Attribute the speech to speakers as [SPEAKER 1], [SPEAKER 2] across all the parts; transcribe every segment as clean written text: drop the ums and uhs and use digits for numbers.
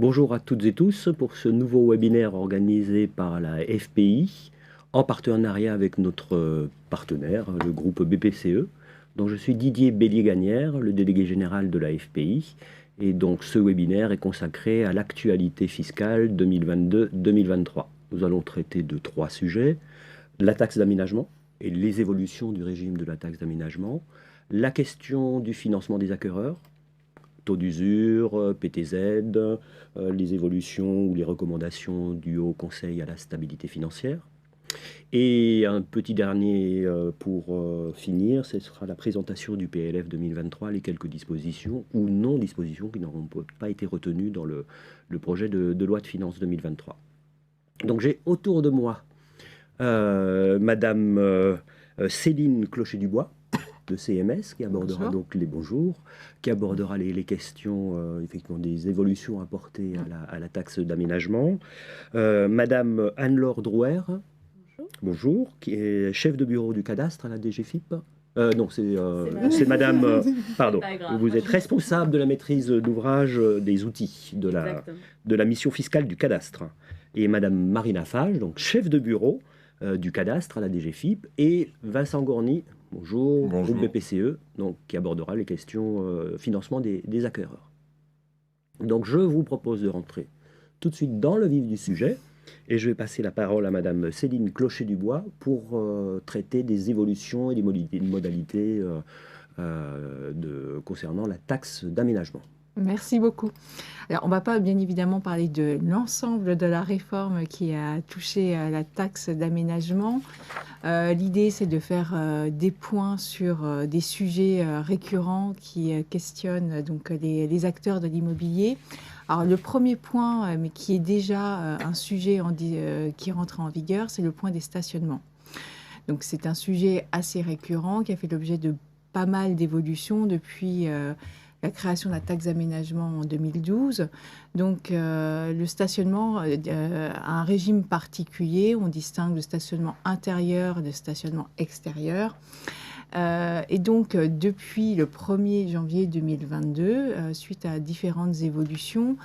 [SPEAKER 1] Bonjour à toutes et tous pour ce nouveau webinaire organisé par la FPI en partenariat avec notre partenaire, le groupe BPCE, dont je suis Didier Bélier-Gagnère, le délégué général de la FPI. Et donc ce webinaire est consacré à l'actualité fiscale 2022-2023. Nous allons traiter de 3 sujets: la taxe d'aménagement et les évolutions du régime de la taxe d'aménagement, la question du financement des acquéreurs, taux d'usure, PTZ, les évolutions ou les recommandations du Haut Conseil à la stabilité financière. Et un petit dernier pour finir, ce sera la présentation du PLF 2023, les quelques dispositions ou non-dispositions qui n'auront pas été retenues dans le projet de loi de finances 2023. Donc j'ai autour de moi Madame Céline Clocher-Dubois, de CMS, qui abordera donc qui abordera les questions effectivement des évolutions apportées à la taxe d'aménagement. Madame Anne-Laure Drouer, bonjour, qui est chef de bureau du cadastre à la DGFiP. Non, c'est Madame. Pardon. Vous êtes responsable de la maîtrise d'ouvrage des outils de la mission fiscale du cadastre. Et Madame Marina Fage, donc chef de bureau du cadastre à la DGFiP, et Vincent Gourny, bonjour, groupe BPCE, donc, qui abordera les questions financement des acquéreurs. Donc je vous propose de rentrer tout de suite dans le vif du sujet, et je vais passer la parole à Madame Céline Clocher-Dubois pour traiter des évolutions et des modalités concernant la taxe d'aménagement.
[SPEAKER 2] Merci beaucoup. Alors, on ne va pas bien évidemment parler de l'ensemble de la réforme qui a touché la taxe d'aménagement. L'idée, c'est de faire des points sur des sujets récurrents qui questionnent donc, les acteurs de l'immobilier. Alors, le premier point, mais qui est déjà un sujet qui rentre en vigueur, c'est le point des stationnements. Donc, c'est un sujet assez récurrent qui a fait l'objet de pas mal d'évolutions depuis la création de la taxe d'aménagement en 2012. Donc, le stationnement a un régime particulier. On distingue le stationnement intérieur et le stationnement extérieur. Et donc, depuis le 1er janvier 2022, suite à différentes évolutions,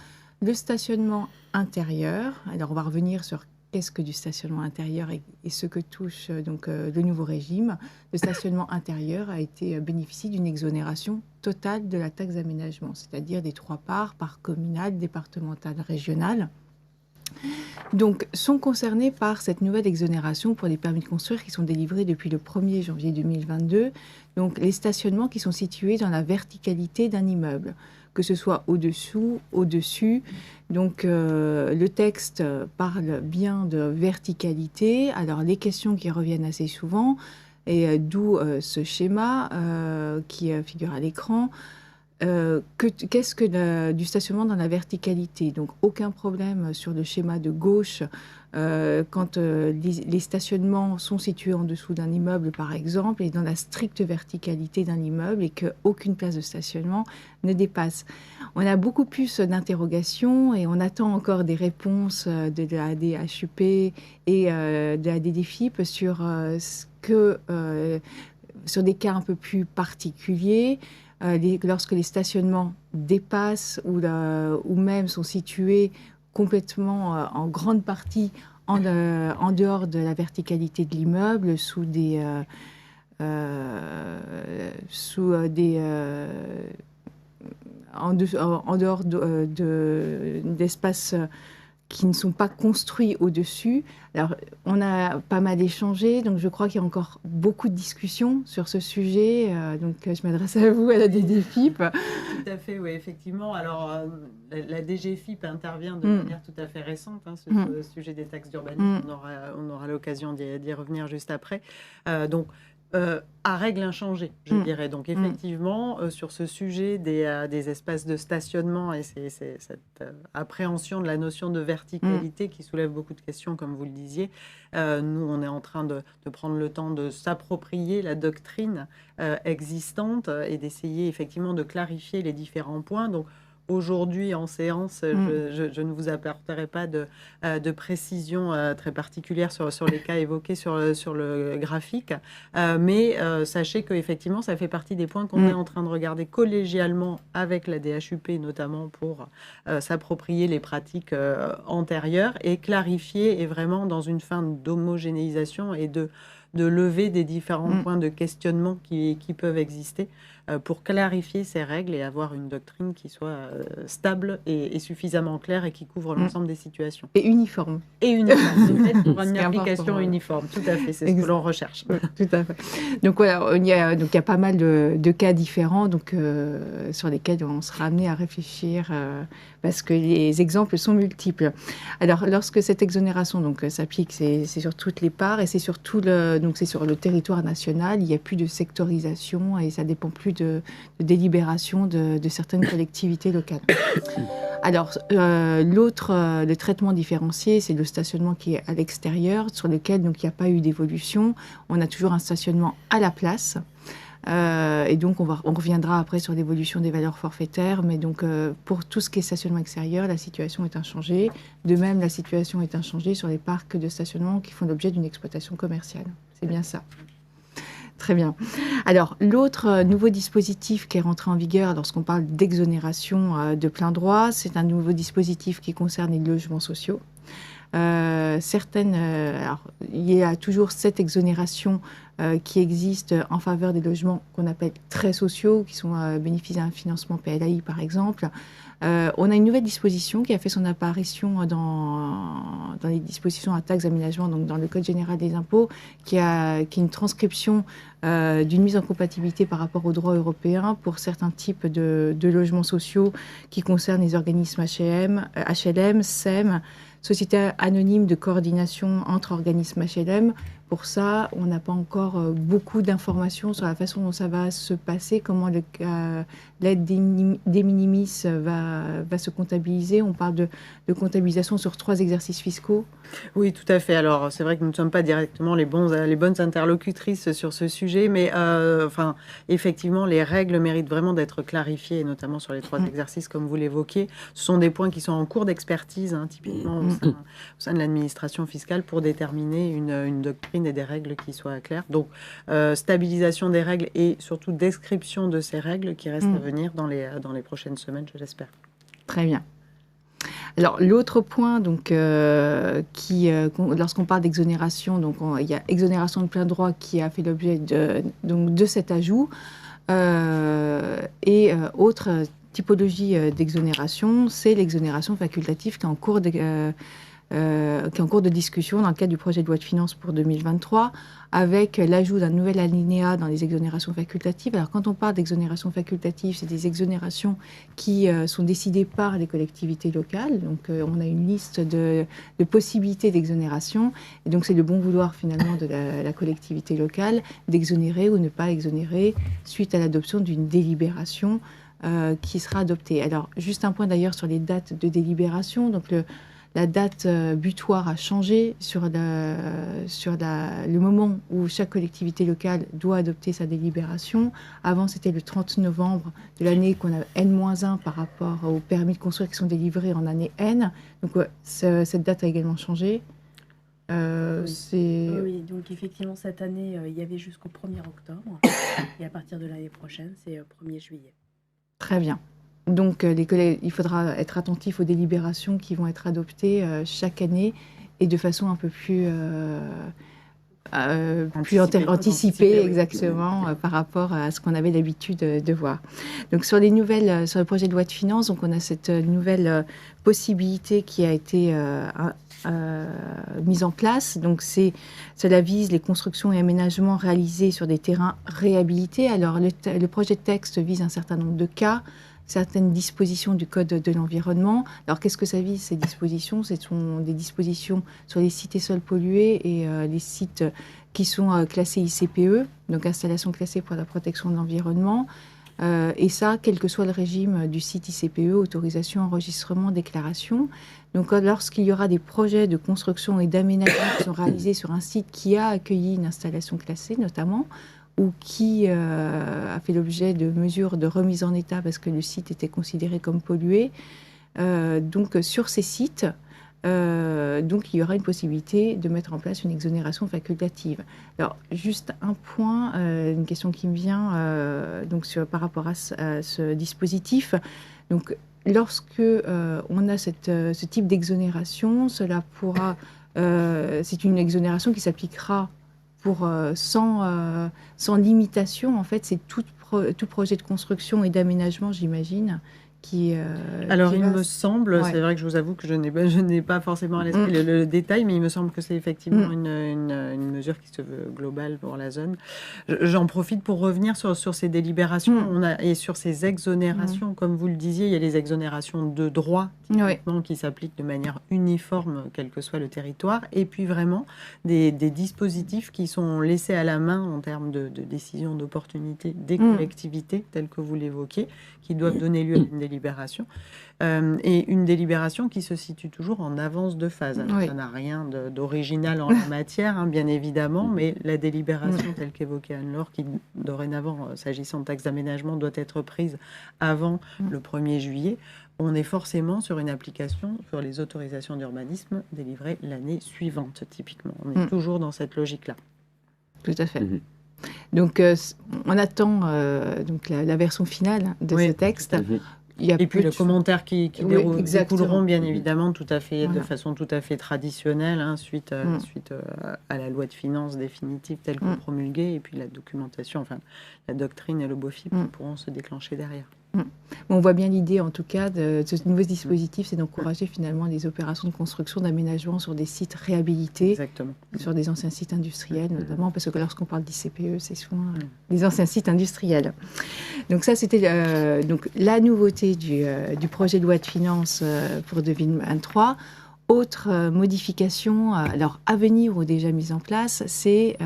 [SPEAKER 2] le stationnement intérieur, alors on va revenir sur qu'est-ce que du stationnement intérieur et ce que touche donc, le nouveau régime. Le stationnement intérieur a été bénéficié d'une exonération totale de la taxe d'aménagement, c'est-à-dire des 3 parts, part communale, départementale, régionale. Donc, sont concernés par cette nouvelle exonération pour les permis de construire qui sont délivrés depuis le 1er janvier 2022. Donc, les stationnements qui sont situés dans la verticalité d'un immeuble, que ce soit au-dessous, au-dessus. Donc, le texte parle bien de verticalité. Alors, les questions qui reviennent assez souvent, et d'où ce schéma qui figure à l'écran. Qu'est-ce que du stationnement dans la verticalité? Donc, aucun problème sur le schéma de gauche quand les stationnements sont situés en dessous d'un immeuble, par exemple, et dans la stricte verticalité d'un immeuble, et qu'aucune place de stationnement ne dépasse. On a beaucoup plus d'interrogations et on attend encore des réponses de la DHUP et de la DDFiP sur sur des cas un peu plus particuliers. Lorsque les stationnements dépassent ou même sont situés complètement en grande partie en dehors de la verticalité de l'immeuble, en dehors d'espaces qui ne sont pas construits au-dessus. Alors, on a pas mal échangé, donc je crois qu'il y a encore beaucoup de discussions sur ce sujet. Donc, je m'adresse à vous, à la DGFiP.
[SPEAKER 3] Tout à fait, oui, effectivement. Alors, la DGFiP intervient de manière tout à fait récente sur ce sujet des taxes d'urbanisme. On aura l'occasion d'y revenir juste après. Donc, à règle inchangée, je dirais. Donc, effectivement, sur ce sujet des espaces de stationnement et cette appréhension de la notion de verticalité qui soulève beaucoup de questions, comme vous le disiez, nous, on est en train de prendre le temps de s'approprier la doctrine existante et d'essayer effectivement de clarifier les différents points. Donc, aujourd'hui en séance, je ne vous apporterai pas de précision très particulière sur les cas évoqués sur le graphique. Mais sachez qu'effectivement, ça fait partie des points qu'on est en train de regarder collégialement avec la DHUP, notamment pour s'approprier les pratiques antérieures et clarifier, et vraiment dans une fin d'homogénéisation et de lever des différents points de questionnement qui peuvent exister pour clarifier ces règles et avoir une doctrine qui soit stable et suffisamment claire et qui couvre l'ensemble des situations.
[SPEAKER 2] Et uniforme.
[SPEAKER 3] Et uniforme. Pour une
[SPEAKER 2] C'est
[SPEAKER 3] application
[SPEAKER 2] important,
[SPEAKER 3] uniforme, tout à fait, c'est ce que l'on recherche.
[SPEAKER 2] Tout à fait. Donc voilà, il y a pas mal de cas différents sur lesquels on sera amené à réfléchir parce que les exemples sont multiples. Alors lorsque cette exonération s'applique, c'est sur toutes les parts et c'est sur c'est sur le territoire national. Il n'y a plus de sectorisation et ça dépend plus de délibération de certaines collectivités locales. Alors, le traitement différencié, c'est le stationnement qui est à l'extérieur, sur lequel il n'y a pas eu d'évolution. On a toujours un stationnement à la place. Et donc, on reviendra après sur l'évolution des valeurs forfaitaires. Mais donc, pour tout ce qui est stationnement extérieur, la situation est inchangée. De même, la situation est inchangée sur les parcs de stationnement qui font l'objet d'une exploitation commerciale. C'est bien ça. Très bien. Alors, l'autre nouveau dispositif qui est rentré en vigueur lorsqu'on parle d'exonération de plein droit, c'est un nouveau dispositif qui concerne les logements sociaux. Alors, il y a toujours cette exonération qui existe en faveur des logements qu'on appelle très sociaux, qui sont bénéficient d'un financement PLAI, par exemple. On a une nouvelle disposition qui a fait son apparition dans les dispositions à taxe d'aménagement, donc dans le Code général des impôts, qui est une transcription d'une mise en compatibilité par rapport au droit européen pour certains types de logements sociaux qui concernent les organismes HLM, SEM, Société anonyme de coordination entre organismes HLM. Pour ça, on n'a pas encore beaucoup d'informations sur la façon dont ça va se passer, comment l'aide des minimis va se comptabiliser. On parle de comptabilisation sur 3 exercices fiscaux.
[SPEAKER 3] Oui, tout à fait. Alors, c'est vrai que nous ne sommes pas directement les bonnes interlocutrices sur ce sujet, mais effectivement, les règles méritent vraiment d'être clarifiées, notamment sur les 3 exercices, comme vous l'évoquiez. Ce sont des points qui sont en cours d'expertise, typiquement au sein de l'administration fiscale, pour déterminer une doctrine et des règles qui soient claires. Donc, stabilisation des règles et surtout description de ces règles qui restent à venir dans les prochaines semaines, je l'espère.
[SPEAKER 2] Très bien. Alors, l'autre point, lorsqu'on parle d'exonération, il y a exonération de plein droit qui a fait l'objet de cet ajout. Autre typologie d'exonération, c'est l'exonération facultative qui est en cours de discussion dans le cadre du projet de loi de finances pour 2023, avec l'ajout d'un nouvel alinéa dans les exonérations facultatives. Alors, quand on parle d'exonération facultative, c'est des exonérations qui sont décidées par les collectivités locales. Donc, on a une liste de possibilités d'exonération. Et donc, c'est le bon vouloir, finalement, de la collectivité locale d'exonérer ou ne pas exonérer suite à l'adoption d'une délibération qui sera adoptée. Alors, juste un point d'ailleurs sur les dates de délibération. Donc, la date butoir a changé sur le moment où chaque collectivité locale doit adopter sa délibération. Avant, c'était le 30 novembre de l'année qu'on a N-1 par rapport aux permis de construire qui sont délivrés en année N. Donc, cette date a également changé.
[SPEAKER 4] Oui, donc effectivement, cette année, il y avait jusqu'au 1er octobre. Et à partir de l'année prochaine, c'est 1er juillet.
[SPEAKER 2] Très bien. Donc, il faudra être attentif aux délibérations qui vont être adoptées chaque année et de façon un peu plus anticipée, exactement, par rapport à ce qu'on avait l'habitude de voir. Donc, sur le projet de loi de finances, donc on a cette nouvelle possibilité qui a été mise en place. Donc, cela vise les constructions et aménagements réalisés sur des terrains réhabilités. Alors, le projet de texte vise un certain nombre de cas, certaines dispositions du Code de l'environnement. Alors, qu'est-ce que ça vise, ces dispositions ? Ce sont des dispositions sur les sites et sols pollués et les sites qui sont classés ICPE, donc installations classées pour la protection de l'environnement. Et ça, quel que soit le régime du site ICPE, autorisation, enregistrement, déclaration. Donc, lorsqu'il y aura des projets de construction et d'aménagement qui sont réalisés sur un site qui a accueilli une installation classée, notamment, ou qui a fait l'objet de mesures de remise en état parce que le site était considéré comme pollué. Donc sur ces sites, donc il y aura une possibilité de mettre en place une exonération facultative. Alors juste un point, une question qui me vient par rapport à ce dispositif. Donc lorsque on a ce type d'exonération, cela pourra, c'est une exonération qui s'appliquera sans limitation. En fait, c'est tout projet de construction et d'aménagement, j'imagine.
[SPEAKER 3] Alors, il me semble, c'est vrai que je vous avoue que je n'ai pas forcément à l'esprit le détail, mais il me semble que c'est effectivement une mesure qui se veut globale pour la zone. J'en profite pour revenir sur ces délibérations et sur ces exonérations. Comme vous le disiez, il y a les exonérations de droit qui s'appliquent de manière uniforme, quel que soit le territoire, et puis vraiment des dispositifs qui sont laissés à la main en termes de décision d'opportunité des collectivités, telles que vous l'évoquiez, qui doivent donner lieu à une délibération. Et une délibération qui se situe toujours en avance de phase. Alors, ça n'a rien d'original en la matière, bien évidemment, mais la délibération telle qu'évoquée Anne-Laure, qui dorénavant, s'agissant de taxe d'aménagement, doit être prise avant le 1er juillet, on est forcément sur une application sur les autorisations d'urbanisme délivrées l'année suivante, typiquement. On est toujours dans cette logique-là.
[SPEAKER 2] Tout à fait. Donc, on attend donc la version finale de ce texte.
[SPEAKER 3] Et puis le commentaire qui découleront bien évidemment de façon tout à fait traditionnelle suite à la loi de finances définitive telle que promulguée, et puis la documentation, enfin la doctrine et le BOFIP qui pourront se déclencher derrière.
[SPEAKER 2] On voit bien l'idée, en tout cas, de ce nouveau dispositif, c'est d'encourager finalement des opérations de construction, d'aménagement sur des sites réhabilités, sur des anciens sites industriels notamment, parce que lorsqu'on parle d'ICPE, c'est souvent des anciens sites industriels. Donc ça, c'était donc la nouveauté du projet de loi de finances pour 2023. Autre modification, alors à venir ou déjà mise en place, c'est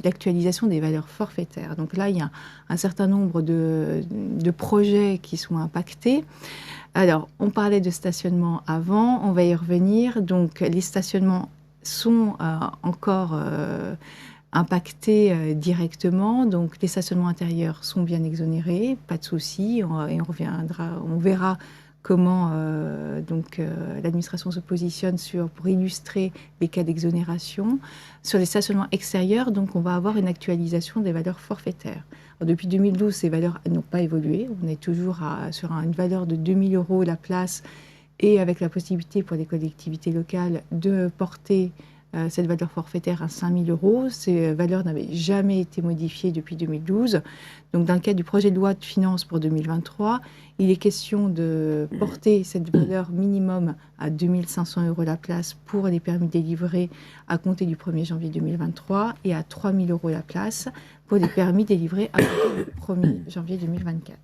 [SPEAKER 2] l'actualisation des valeurs forfaitaires. Donc là, il y a un certain nombre de projets qui sont impactés. Alors, on parlait de stationnement avant, on va y revenir. Donc, les stationnements sont encore impactés directement. Donc, les stationnements intérieurs sont bien exonérés, pas de souci. Et on verra comment l'administration se positionne pour illustrer les cas d'exonération. Sur les stationnements extérieurs, donc, on va avoir une actualisation des valeurs forfaitaires. Alors, depuis 2012, ces valeurs n'ont pas évolué. On est toujours sur une valeur de 2 000 € la place, et avec la possibilité pour les collectivités locales de porter cette valeur forfaitaire à 5 000 €. Ces valeurs n'avaient jamais été modifiées depuis 2012. Donc, dans le cadre du projet de loi de finances pour 2023, il est question de porter cette valeur minimum à 2 500 € la place pour les permis délivrés à compter du 1er janvier 2023 et à 3 000 € la place pour les permis délivrés à compter du 1er janvier 2024.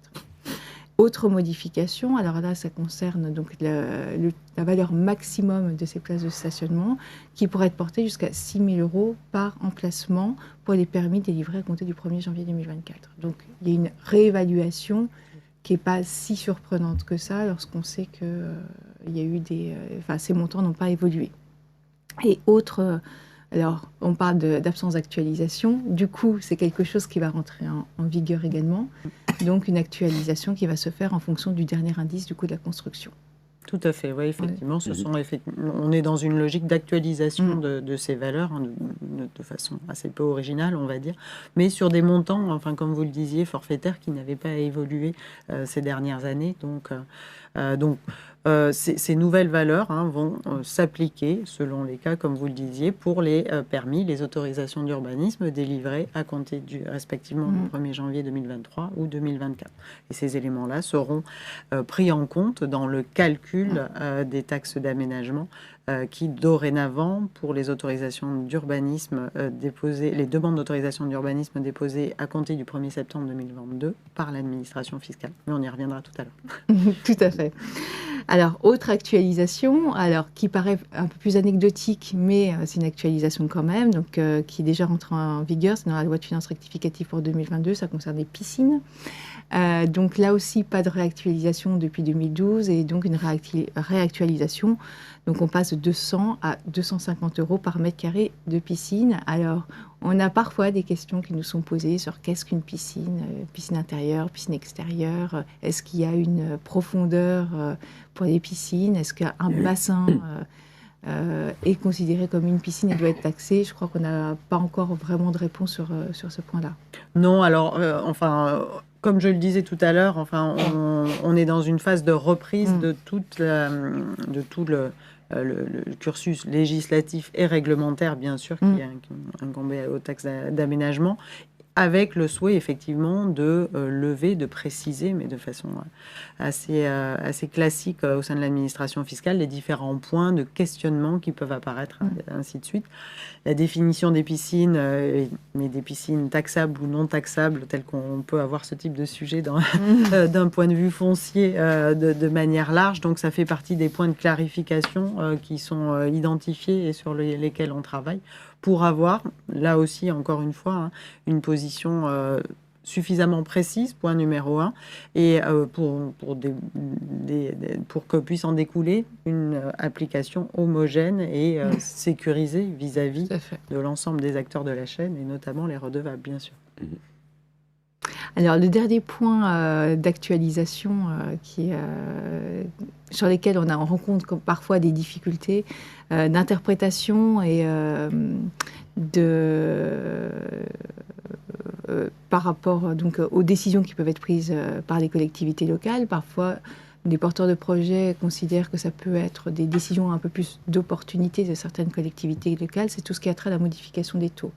[SPEAKER 2] Autre modification, alors là, ça concerne donc la valeur maximum de ces places de stationnement qui pourrait être portée jusqu'à 6 000 € par emplacement pour les permis délivrés à compter du 1er janvier 2024. Donc, il y a une réévaluation qui n'est pas si surprenante que ça lorsqu'on sait que il y a eu ces montants n'ont pas évolué. Et alors, on parle d'absence d'actualisation. Du coup, c'est quelque chose qui va rentrer en vigueur également. Donc, une actualisation qui va se faire en fonction du dernier indice du coût de la construction.
[SPEAKER 3] Tout à fait, oui, effectivement. On est dans une logique d'actualisation de ces valeurs, de façon assez peu originale, on va dire, mais sur des montants, enfin, comme vous le disiez, forfaitaires qui n'avaient pas évolué ces dernières années. Donc, ces nouvelles valeurs vont s'appliquer, selon les cas, comme vous le disiez, pour les permis, les autorisations d'urbanisme délivrées à compter respectivement du 1er janvier 2023 ou 2024. Et ces éléments-là seront pris en compte dans le calcul des taxes d'aménagement qui, dorénavant, pour les autorisations d'urbanisme déposées, les demandes d'autorisation d'urbanisme déposées à compter du 1er septembre 2022 par l'administration fiscale. Mais on y reviendra tout à l'heure.
[SPEAKER 2] Tout à fait. Alors, autre actualisation, qui paraît un peu plus anecdotique, mais c'est une actualisation quand même, donc, qui est déjà rentrée en vigueur, c'est dans la loi de finances rectificative pour 2022, ça concerne les piscines. Donc là aussi, pas de réactualisation depuis 2012, et donc une réactualisation Donc on passe de 200 à 250 € par mètre carré de piscine. Alors on a parfois des questions qui nous sont posées sur qu'est-ce qu'une piscine, piscine intérieure, piscine extérieure, est-ce qu'il y a une profondeur pour les piscines, est-ce qu'un bassin est considéré comme une piscine et doit être taxé. Je crois qu'on n'a pas encore vraiment de réponse sur ce point-là.
[SPEAKER 3] Non, alors, comme je le disais tout à l'heure, on est dans une phase de reprise de tout le cursus législatif et réglementaire, bien sûr, qui est incombé aux taxes d'aménagement, avec le souhait, effectivement, de lever, de préciser, mais de façon assez classique au sein de l'administration fiscale, les différents points de questionnement qui peuvent apparaître, ainsi de suite. La définition des piscines, mais des piscines taxables ou non taxables, telles qu'on peut avoir ce type de sujet d'un point de vue foncier de manière large. Donc, ça fait partie des points de clarification qui sont identifiés et sur lesquels on travaille, pour avoir, là aussi, encore une fois, une position suffisamment précise, point numéro 1, et pour que puisse en découler une application homogène et sécurisée vis-à-vis de l'ensemble des acteurs de la chaîne, et notamment les redevables, bien sûr.
[SPEAKER 2] Alors, le dernier point d'actualisation sur lesquels on rencontre parfois des difficultés d'interprétation et par rapport donc, aux décisions qui peuvent être prises par les collectivités locales. Parfois, les porteurs de projets considèrent que ça peut être des décisions un peu plus d'opportunité de certaines collectivités locales. C'est tout ce qui a trait à la modification des taux.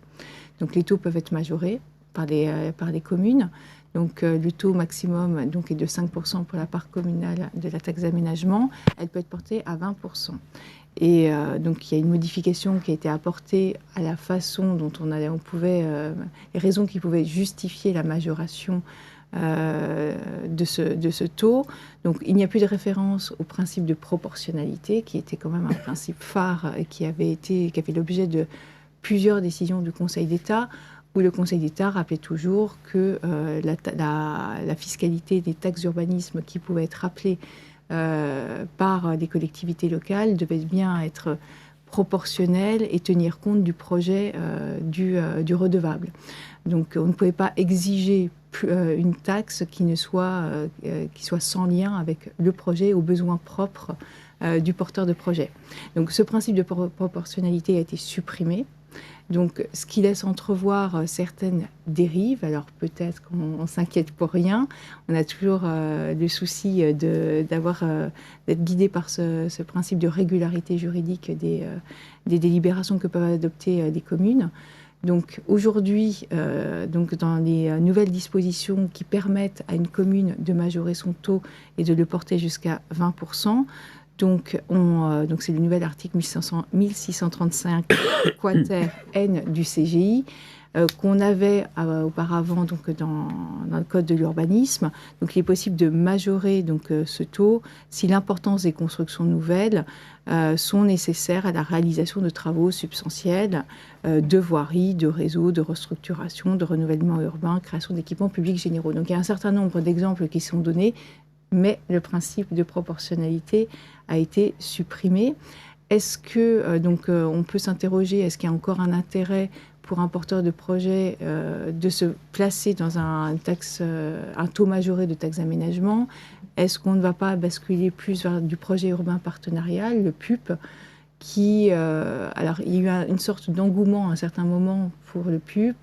[SPEAKER 2] Donc, les taux peuvent être majorés par les communes. Donc, le taux maximum donc, est de 5% pour la part communale de la taxe d'aménagement. Elle peut être portée à 20%. Et donc, il y a une modification qui a été apportée à la façon dont on pouvait... les raisons qui pouvaient justifier la majoration de ce taux. Donc, il n'y a plus de référence au principe de proportionnalité, qui était quand même un principe phare et qui avait fait l'objet de plusieurs décisions du Conseil d'État, où le Conseil d'État rappelait toujours que la fiscalité des taxes d'urbanisme qui pouvaient être rappelées par les collectivités locales devait bien être proportionnelle et tenir compte du projet du redevable. Donc on ne pouvait pas exiger une taxe qui soit sans lien avec le projet, aux besoins propres du porteur de projet. Donc ce principe de proportionnalité a été supprimé. Donc, ce qui laisse entrevoir certaines dérives. Alors, peut-être qu'on s'inquiète pour rien. On a toujours le souci d'être guidé par ce principe de régularité juridique des délibérations que peuvent adopter les communes. Donc, aujourd'hui, dans les nouvelles dispositions qui permettent à une commune de majorer son taux et de le porter jusqu'à 20%, donc c'est le nouvel article 1635 quater N du CGI qu'on avait auparavant donc dans le code de l'urbanisme. Donc il est possible de majorer donc ce taux si l'importance des constructions nouvelles sont nécessaires à la réalisation de travaux substantiels de voirie, de réseaux, de restructuration, de renouvellement urbain, création d'équipements publics généraux. Donc il y a un certain nombre d'exemples qui sont donnés, mais le principe de proportionnalité a été supprimé. Est-ce que, on peut s'interroger, est-ce qu'il y a encore un intérêt pour un porteur de projet de se placer dans un taux majoré de taxe d'aménagement? Est-ce qu'on ne va pas basculer plus vers du projet urbain partenarial, le PUP, alors il y a eu une sorte d'engouement à un certain moment pour le PUP,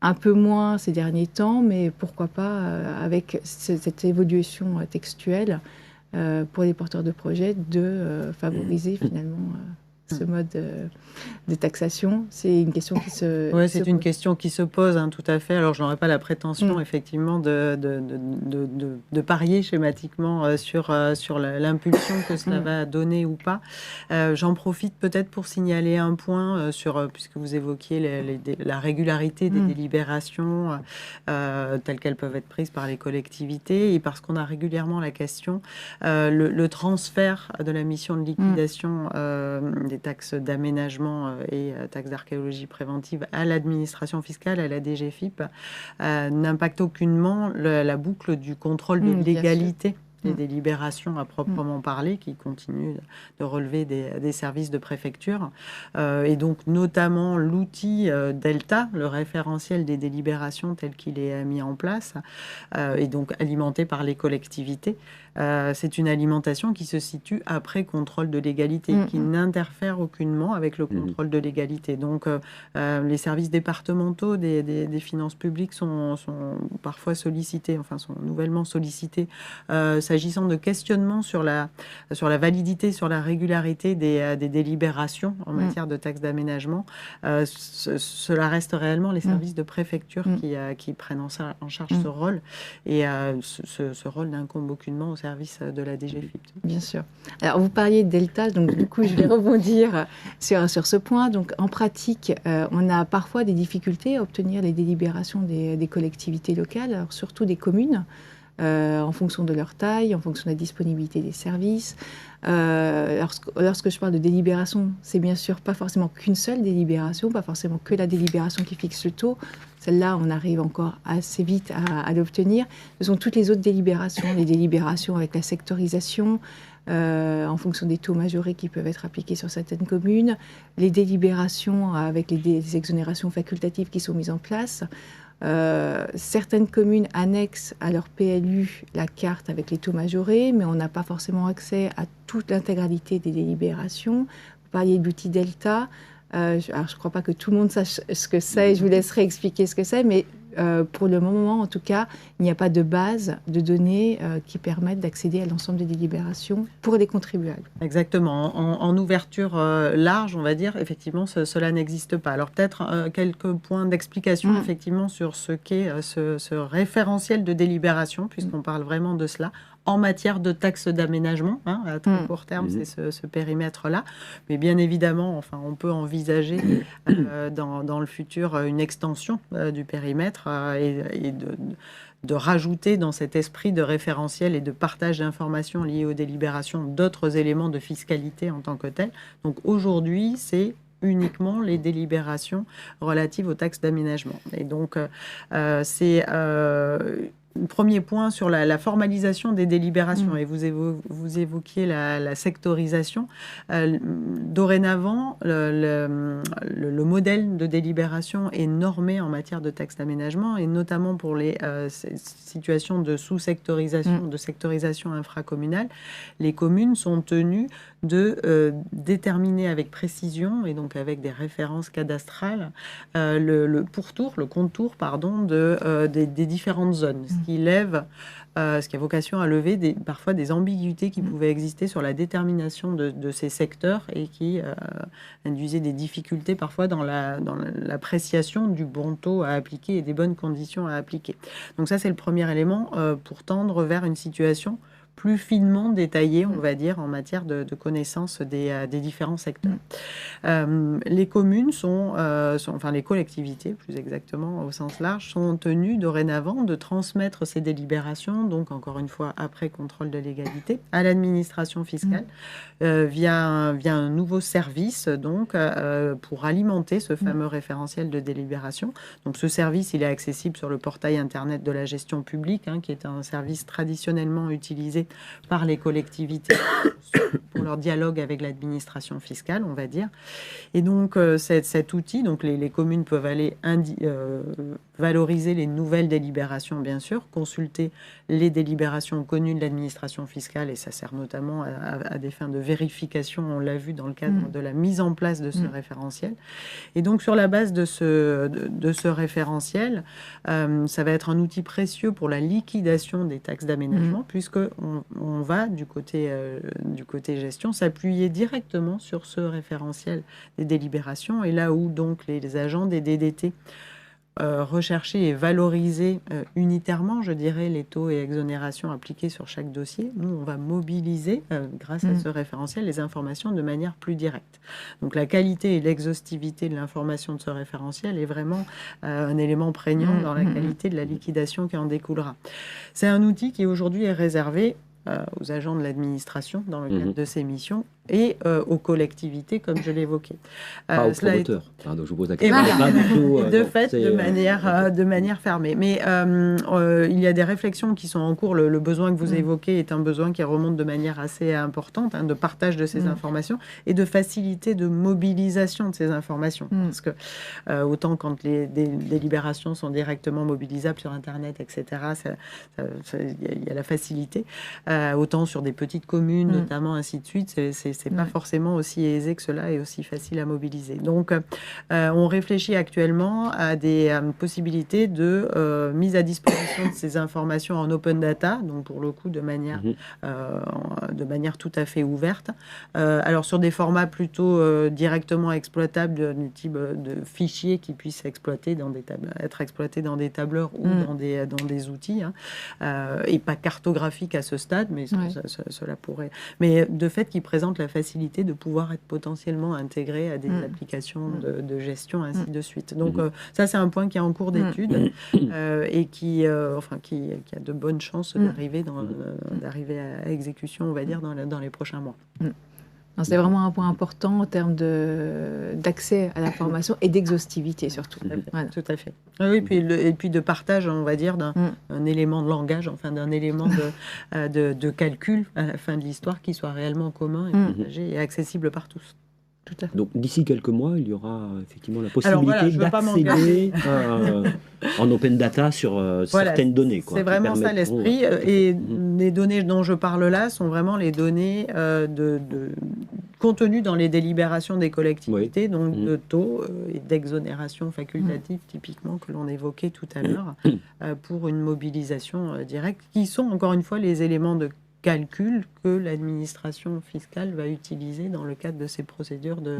[SPEAKER 2] un peu moins ces derniers temps, mais pourquoi pas avec cette évolution textuelle pour les porteurs de projets de favoriser finalement ce mode de taxation. C'est une question qui se
[SPEAKER 3] Oui, c'est une question qui se pose, tout à fait. Alors, je n'aurais pas la prétention, effectivement, de parier schématiquement sur l'impulsion que cela va donner ou pas. J'en profite peut-être pour signaler un point puisque vous évoquiez la régularité des délibérations telles qu'elles peuvent être prises par les collectivités, et parce qu'on a régulièrement la question, le transfert de la mission de liquidation des taxes d'aménagement et taxes d'archéologie préventive à l'administration fiscale, à la DGFiP, n'impacte aucunement la boucle du contrôle de légalité les délibérations à proprement parler, qui continuent de relever des services de préfecture. Et donc, notamment, l'outil Delta, le référentiel des délibérations tel qu'il est mis en place, et donc alimenté par les collectivités. C'est une alimentation qui se situe après contrôle de légalité, qui n'interfère aucunement avec le contrôle de légalité. Donc, les services départementaux des finances publiques sont parfois sollicités, enfin sont nouvellement sollicités, s'agissant de questionnements sur la validité, sur la régularité des délibérations en matière de taxes d'aménagement. Cela reste réellement les services de préfecture qui prennent en charge ce rôle. Et ce rôle n'incombe aucunement au service de la DGFiP.
[SPEAKER 2] Bien sûr. Alors, vous parliez de Delta, donc du coup, je vais rebondir sur ce point. Donc, en pratique, on a parfois des difficultés à obtenir les délibérations des collectivités locales, alors surtout des communes, en fonction de leur taille, en fonction de la disponibilité des services. Lorsque je parle de délibération, c'est bien sûr pas forcément qu'une seule délibération, pas forcément que la délibération qui fixe le taux. Celle-là, on arrive encore assez vite à l'obtenir. Ce sont toutes les autres délibérations, les délibérations avec la sectorisation, en fonction des taux majorés qui peuvent être appliqués sur certaines communes, les délibérations avec les exonérations facultatives qui sont mises en place. Certaines communes annexent à leur PLU la carte avec les taux majorés, mais on n'a pas forcément accès à toute l'intégralité des délibérations. Vous parliez de l'outil Delta. Alors, je ne crois pas que tout le monde sache ce que c'est. Je vous laisserai expliquer ce que c'est, mais pour le moment, en tout cas, il n'y a pas de base de données qui permettent d'accéder à l'ensemble des délibérations pour les contribuables.
[SPEAKER 3] Exactement. En ouverture large, on va dire, effectivement, cela n'existe pas. Alors peut-être quelques points d'explication, effectivement, sur ce qu'est ce référentiel de délibération, puisqu'on parle vraiment de cela. En matière de taxes d'aménagement, à très court terme, c'est ce périmètre-là. Mais bien évidemment, enfin, on peut envisager dans le futur une extension du périmètre et de rajouter dans cet esprit de référentiel et de partage d'informations liées aux délibérations d'autres éléments de fiscalité en tant que tels. Donc aujourd'hui, c'est uniquement les délibérations relatives aux taxes d'aménagement. Et donc, c'est... Premier point sur la formalisation des délibérations, et vous évoquiez la sectorisation. Dorénavant, le modèle de délibération est normé en matière de taxes d'aménagement, et notamment pour les situations de sous-sectorisation, de sectorisation infracommunale. Les communes sont tenues de déterminer avec précision, et donc avec des références cadastrales, le contour des différentes zones. Ce qui a vocation à lever parfois des ambiguïtés qui pouvaient exister sur la détermination de ces secteurs et qui induisaient des difficultés parfois dans l'appréciation du bon taux à appliquer et des bonnes conditions à appliquer. Donc ça, c'est le premier élément pour tendre vers une situation plus finement détaillée, on va dire, en matière de connaissance des différents secteurs. Les communes enfin les collectivités, plus exactement au sens large, sont tenues dorénavant de transmettre ces délibérations, donc encore une fois après contrôle de légalité, à l'administration fiscale via un nouveau service, donc pour alimenter ce fameux référentiel de délibération. Donc ce service, il est accessible sur le portail internet de la gestion publique, qui est un service traditionnellement utilisé par les collectivités pour leur dialogue avec l'administration fiscale, on va dire. Et donc, cet outil, donc les communes peuvent aller valoriser les nouvelles délibérations, bien sûr, consulter les délibérations connues de l'administration fiscale, et ça sert notamment à des fins de vérification, on l'a vu dans le cadre de la mise en place de ce référentiel. Et donc, sur la base de ce référentiel, ça va être un outil précieux pour la liquidation des taxes d'aménagement, puisqu'on va, du côté gestion, s'appuyer directement sur ce référentiel des délibérations, et là où donc les agents des DDT rechercher et valoriser unitairement, je dirais, les taux et exonérations appliqués sur chaque dossier. Nous, on va mobiliser, grâce à ce référentiel, les informations de manière plus directe. Donc, la qualité et l'exhaustivité de l'information de ce référentiel est vraiment un élément prégnant dans la qualité de la liquidation qui en découlera. C'est un outil qui, aujourd'hui, est réservé aux agents de l'administration dans le cadre de ces missions, et aux collectivités, comme je l'évoquais.
[SPEAKER 1] Pas aux
[SPEAKER 3] Cela est-
[SPEAKER 1] promoteurs. Pardon, je vous pose la question.
[SPEAKER 3] voilà.
[SPEAKER 1] Pas du tout,
[SPEAKER 3] De
[SPEAKER 1] non,
[SPEAKER 3] fait,
[SPEAKER 1] c'est,
[SPEAKER 3] de manière fermée. Mais il y a des réflexions qui sont en cours. Le besoin que vous évoquez est un besoin qui remonte de manière assez importante, de partage de ces informations et de facilité de mobilisation de ces informations. Parce que autant quand les délibérations sont directement mobilisables sur Internet, etc., il y a la facilité. Autant sur des petites communes, notamment, ainsi de suite, c'est pas forcément aussi aisé que cela et aussi facile à mobiliser. Donc, on réfléchit actuellement à des possibilités de mise à disposition de ces informations en open data, donc pour le coup de manière tout à fait ouverte. Alors sur des formats plutôt directement exploitables du type de fichiers qui puissent être exploités dans des tableurs ou dans des outils, et pas cartographiques à ce stade, mais cela pourrait. Mais de fait, qui présente la facilité de pouvoir être potentiellement intégré à des applications de gestion, ainsi de suite. Donc ça, c'est un point qui est en cours d'étude et qui a de bonnes chances d'arriver à exécution, on va dire, dans les prochains mois.
[SPEAKER 2] C'est vraiment un point important en termes d'accès à l'information et d'exhaustivité surtout.
[SPEAKER 3] Voilà. Tout à fait. Oui, et puis de partage, on va dire, d'un élément de langage, enfin d'un élément de calcul à la fin de l'histoire qui soit réellement commun et partagé et accessible par tous.
[SPEAKER 2] Tout à fait.
[SPEAKER 1] Donc d'ici quelques mois, il y aura effectivement la possibilité d'accéder en open data sur certaines données.
[SPEAKER 3] C'est vraiment ça l'esprit. Et les données dont je parle là sont vraiment les données contenues dans les délibérations des collectivités, donc de taux et d'exonération facultative, typiquement, que l'on évoquait tout à l'heure, pour une mobilisation directe, qui sont encore une fois les éléments de calcul que l'administration fiscale va utiliser dans le cadre de ces procédures de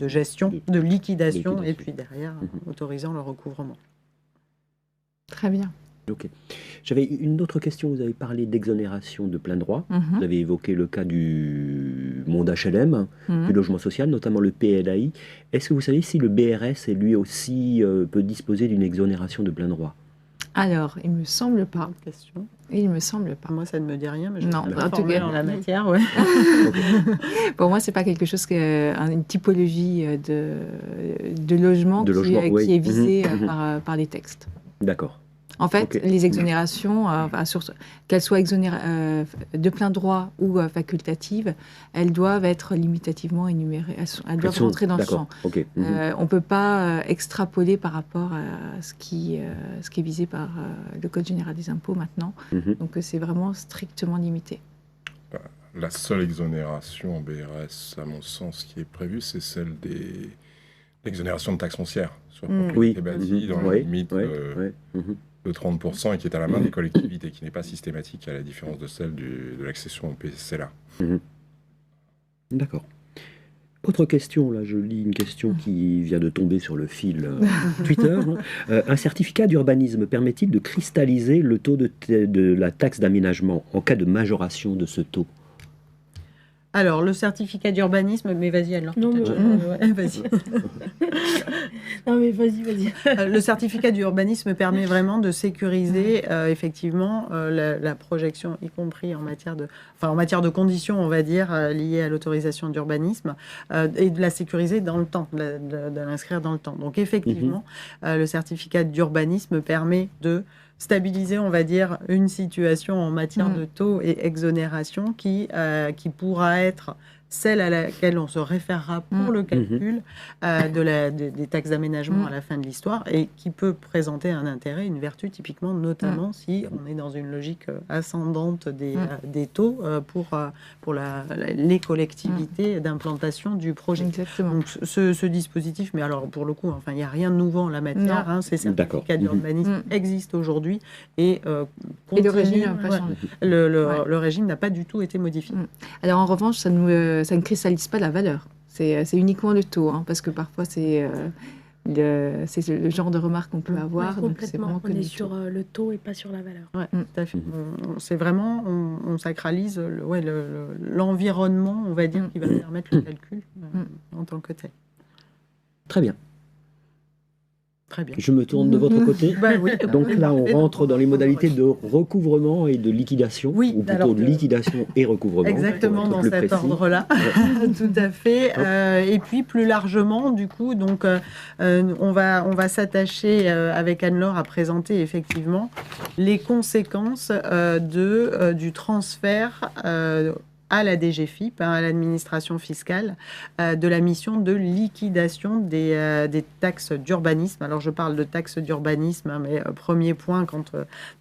[SPEAKER 3] gestion, de liquidation, et puis derrière, autorisant le recouvrement.
[SPEAKER 2] Très bien.
[SPEAKER 1] Ok. J'avais une autre question. Vous avez parlé d'exonération de plein droit. Vous avez évoqué le cas du monde HLM, du logement social, notamment le PLAI. Est-ce que vous savez si le BRS, lui aussi, peut disposer d'une exonération de plein droit?
[SPEAKER 2] Alors, il me semble pas.
[SPEAKER 3] Question.
[SPEAKER 2] Il me semble pas.
[SPEAKER 3] Moi, ça ne me dit rien, mais je
[SPEAKER 2] non,
[SPEAKER 3] suis pas formée en la matière.
[SPEAKER 2] Pour moi, c'est pas quelque chose une typologie de logement qui est visée par les textes.
[SPEAKER 1] D'accord.
[SPEAKER 2] En fait, les exonérations, qu'elles soient de plein droit ou facultatives, elles doivent être limitativement énumérées. Elles doivent rentrer dans le champ. On ne peut pas extrapoler par rapport à ce qui est visé par le Code général des impôts maintenant. Donc, c'est vraiment strictement limité.
[SPEAKER 5] La seule exonération en BRS, à mon sens, qui est prévue, c'est celle des l'exonération de taxes foncières sur propriété bâtie, dans la limite de 30% et qui est à la main des collectivités, qui n'est pas systématique à la différence de celle de l'accession au PCLA.
[SPEAKER 1] D'accord. Autre question, là, je lis une question qui vient de tomber sur le fil Twitter. Un certificat d'urbanisme permet-il de cristalliser le taux de la taxe d'aménagement en cas de majoration de ce taux?
[SPEAKER 3] Alors, le certificat d'urbanisme, mais vas-y alors.
[SPEAKER 4] Non,
[SPEAKER 3] vas-y.
[SPEAKER 4] Non, mais vas-y.
[SPEAKER 3] Le certificat d'urbanisme permet vraiment de sécuriser effectivement la projection, y compris en matière de conditions, on va dire, liées à l'autorisation d'urbanisme, et de la sécuriser dans le temps, de l'inscrire dans le temps. Donc, effectivement, le certificat d'urbanisme permet de stabiliser, on va dire, une situation en matière de taux et exonération qui pourra être celle à laquelle on se référera pour le calcul des taxes d'aménagement à la fin de l'histoire et qui peut présenter un intérêt, une vertu typiquement, notamment si on est dans une logique ascendante des taux pour les collectivités d'implantation du projet.
[SPEAKER 2] Exactement.
[SPEAKER 3] Donc ce dispositif, mais alors pour le coup, enfin il n'y a rien de nouveau en la matière, ces certificats d'urbanisme existent aujourd'hui et
[SPEAKER 2] le régime
[SPEAKER 3] le régime n'a pas du tout été modifié.
[SPEAKER 2] Alors en revanche, ça ne cristallise pas la valeur. C'est uniquement le taux, parce que parfois c'est le genre de remarque qu'on peut avoir.
[SPEAKER 4] Donc c'est
[SPEAKER 2] vraiment
[SPEAKER 4] on est sur le taux et pas sur la valeur.
[SPEAKER 3] Ouais, tout à fait. C'est vraiment, on sacralise l'environnement, on va dire, qui va permettre le calcul en tant que tel.
[SPEAKER 1] Très bien.
[SPEAKER 3] Très bien.
[SPEAKER 1] Je me tourne de votre côté.
[SPEAKER 3] Oui.
[SPEAKER 1] Donc là, on rentre dans les modalités de recouvrement et de liquidation, ou plutôt de liquidation et recouvrement.
[SPEAKER 3] Exactement, dans cet ordre-là. Tout à fait. Et puis, plus largement, du coup, donc, on va s'attacher avec Anne-Laure à présenter effectivement les conséquences du transfert à la DGFiP, à l'administration fiscale, de la mission de liquidation des taxes d'urbanisme. Alors, je parle de taxes d'urbanisme, mais premier point, quand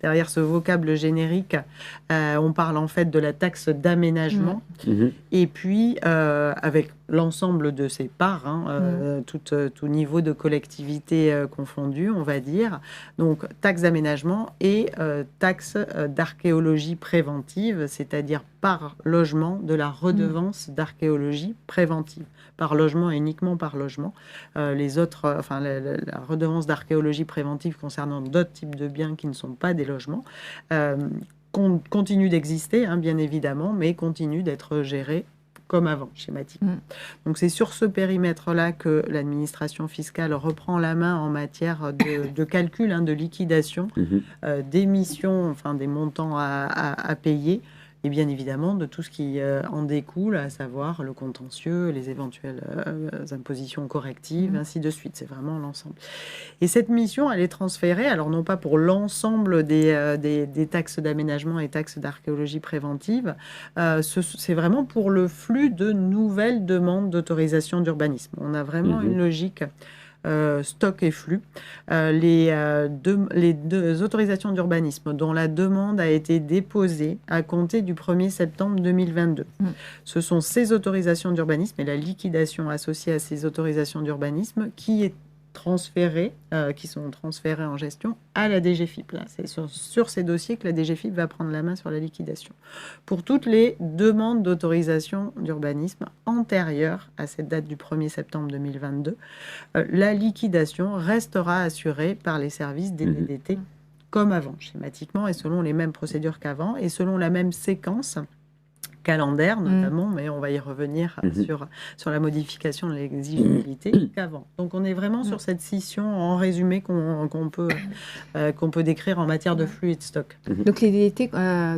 [SPEAKER 3] derrière ce vocable générique, on parle en fait de la taxe d'aménagement. Et puis, avec l'ensemble de ses parts, tout niveau de collectivité confondu, on va dire. Donc, taxe d'aménagement et taxe d'archéologie préventive, c'est-à-dire par logement de la redevance d'archéologie préventive. Par logement et uniquement par logement. Les autres, la redevance d'archéologie préventive concernant d'autres types de biens qui ne sont pas des logements, continue d'exister, bien évidemment, mais continue d'être gérée comme avant, schématiquement. Donc, c'est sur ce périmètre-là que l'administration fiscale reprend la main en matière de calcul, de liquidation, d'émissions, des montants à payer, et bien évidemment de tout ce qui en découle, à savoir le contentieux, les éventuelles impositions correctives, ainsi de suite. C'est vraiment l'ensemble. Et cette mission, elle est transférée, alors non pas pour l'ensemble des taxes d'aménagement et taxes d'archéologie préventive, c'est vraiment pour le flux de nouvelles demandes d'autorisation d'urbanisme. On a vraiment une logique stock et flux. Les deux autorisations d'urbanisme dont la demande a été déposée à compter du 1er septembre 2022. Ce sont ces autorisations d'urbanisme et la liquidation associée à ces autorisations d'urbanisme qui sont transférées en gestion à la DGFiP. Là, c'est sur ces dossiers que la DGFiP va prendre la main sur la liquidation. Pour toutes les demandes d'autorisation d'urbanisme antérieures à cette date du 1er septembre 2022, la liquidation restera assurée par les services des DDT comme avant, schématiquement, et selon les mêmes procédures qu'avant, et selon la même séquence calendaire notamment, mais on va y revenir sur la modification de l'exigibilité qu'avant. Donc on est vraiment sur cette scission en résumé qu'on peut décrire en matière de flux et de stock.
[SPEAKER 2] Donc les DDT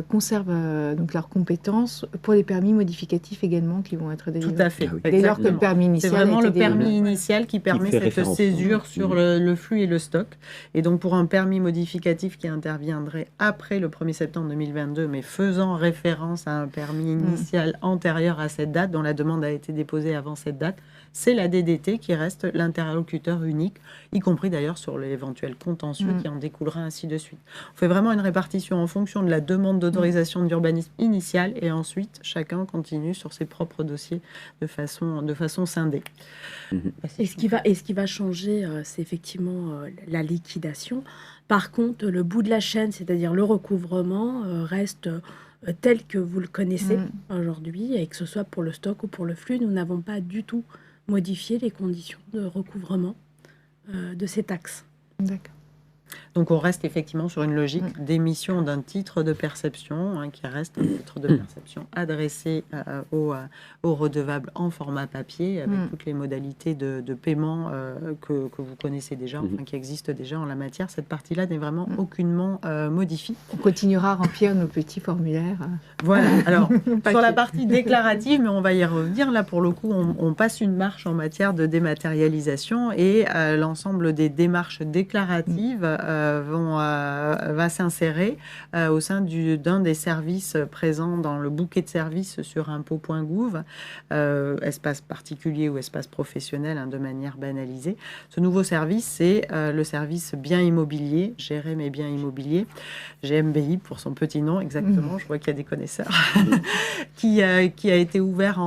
[SPEAKER 2] conservent donc leurs compétences pour les permis modificatifs également qui vont être délivrés.
[SPEAKER 3] Tout à fait.
[SPEAKER 2] Dès lors que le permis initial
[SPEAKER 3] c'est vraiment le permis initial qui permet cette césure sur le flux et le stock. Et donc pour un permis modificatif qui interviendrait après le 1er septembre 2022, mais faisant référence à un permis initial antérieur à cette date, dont la demande a été déposée avant cette date, c'est la DDT qui reste l'interlocuteur unique, y compris d'ailleurs sur l'éventuel contentieux qui en découlera, ainsi de suite. On fait vraiment une répartition en fonction de la demande d'autorisation d'urbanisme initiale et ensuite chacun continue sur ses propres dossiers de façon scindée.
[SPEAKER 4] Et ce qui va changer, c'est effectivement la liquidation. Par contre, le bout de la chaîne, c'est-à-dire le recouvrement, reste tel que vous le connaissez aujourd'hui, et que ce soit pour le stock ou pour le flux, nous n'avons pas du tout modifié les conditions de recouvrement de ces taxes.
[SPEAKER 2] D'accord.
[SPEAKER 3] Donc on reste effectivement sur une logique d'émission d'un titre de perception qui reste un titre de perception adressé aux redevables en format papier avec toutes les modalités de paiement que vous connaissez déjà, qui existent déjà en la matière. Cette partie-là n'est vraiment aucunement modifiée.
[SPEAKER 2] On continuera à remplir nos petits formulaires.
[SPEAKER 3] Voilà, alors sur la partie déclarative, mais on va y revenir, là pour le coup on passe une marche en matière de dématérialisation et l'ensemble des démarches déclaratives va s'insérer au sein d'un des services présents dans le bouquet de services sur impôts.gouv, espace particulier ou espace professionnel de manière banalisée. Ce nouveau service, c'est le service biens immobiliers, gérer mes biens immobiliers, GMBI pour son petit nom exactement, je vois qu'il y a des connaisseurs, qui a été ouvert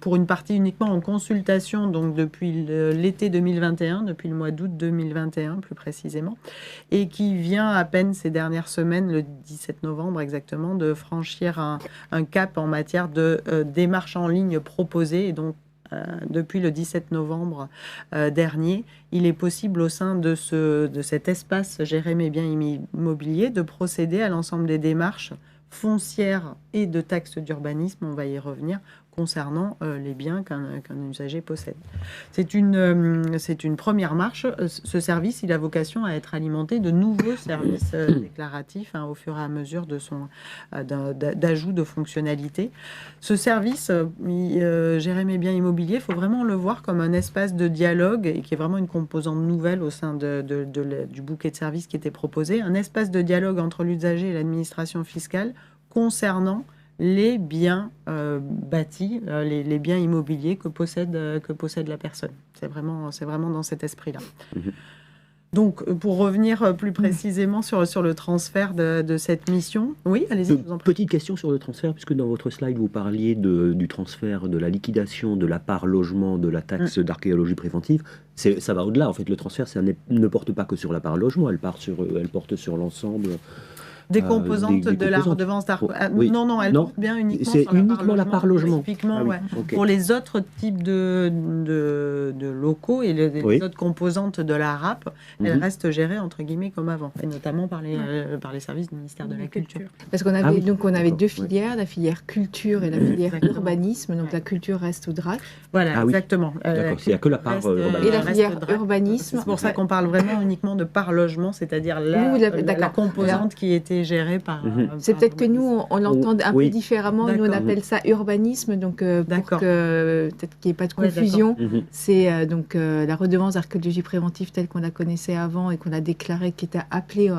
[SPEAKER 3] pour une partie uniquement en consultation, donc depuis l'été 2021, depuis le mois d'août 2021 plus précisément, et qui vient à peine ces dernières semaines, le 17 novembre exactement, de franchir un cap en matière de démarches en ligne proposées. Et donc, depuis le 17 novembre dernier, il est possible au sein de cet espace Gérer mes biens immobiliers de procéder à l'ensemble des démarches foncières et de taxes d'urbanisme, on va y revenir, concernant les biens qu'un usager possède. C'est une première marche. Ce service, il a vocation à être alimenté de nouveaux services déclaratifs au fur et à mesure d'ajout de fonctionnalités. Ce service, Gérer mes biens immobiliers, il faut vraiment le voir comme un espace de dialogue et qui est vraiment une composante nouvelle au sein du bouquet de services qui était proposé, un espace de dialogue entre l'usager et l'administration fiscale concernant les biens bâtis, les biens immobiliers que possède la personne. C'est vraiment dans cet esprit-là. Donc, pour revenir plus précisément sur le transfert de cette mission, oui, allez-y.
[SPEAKER 1] Petite question sur le transfert, puisque dans votre slide, vous parliez du transfert, de la liquidation de la part logement de la taxe d'archéologie préventive. Ça va au-delà, en fait, le transfert, ça ne porte pas que sur la part logement, elle porte sur l'ensemble...
[SPEAKER 3] Des composantes de la redevance d'archéologie.
[SPEAKER 1] Oui.
[SPEAKER 3] Non, elle porte bien uniquement
[SPEAKER 1] c'est
[SPEAKER 3] sur
[SPEAKER 1] uniquement la part logement.
[SPEAKER 3] Typiquement, Pour les autres types de locaux et les autres composantes de la RAP, elles restent gérées entre guillemets comme avant, et notamment par les services du ministère de la Culture.
[SPEAKER 2] Parce qu'on avait deux filières, la filière culture et la filière urbanisme. Donc la culture reste au DRAC.
[SPEAKER 3] Voilà, exactement.
[SPEAKER 1] D'accord, il n'y a que la part urbanisme.
[SPEAKER 2] Et la filière urbanisme.
[SPEAKER 3] C'est pour ça qu'on parle vraiment uniquement de part logement, c'est-à-dire la composante qui était gérée par...
[SPEAKER 2] C'est peut-être que nous, on l'entend un peu différemment. Nous, on appelle ça urbanisme, donc pour que peut-être qu'il n'y ait pas de confusion. C'est donc la redevance d'archéologie préventive telle qu'on la connaissait avant et qu'on a déclarée, qui était appelée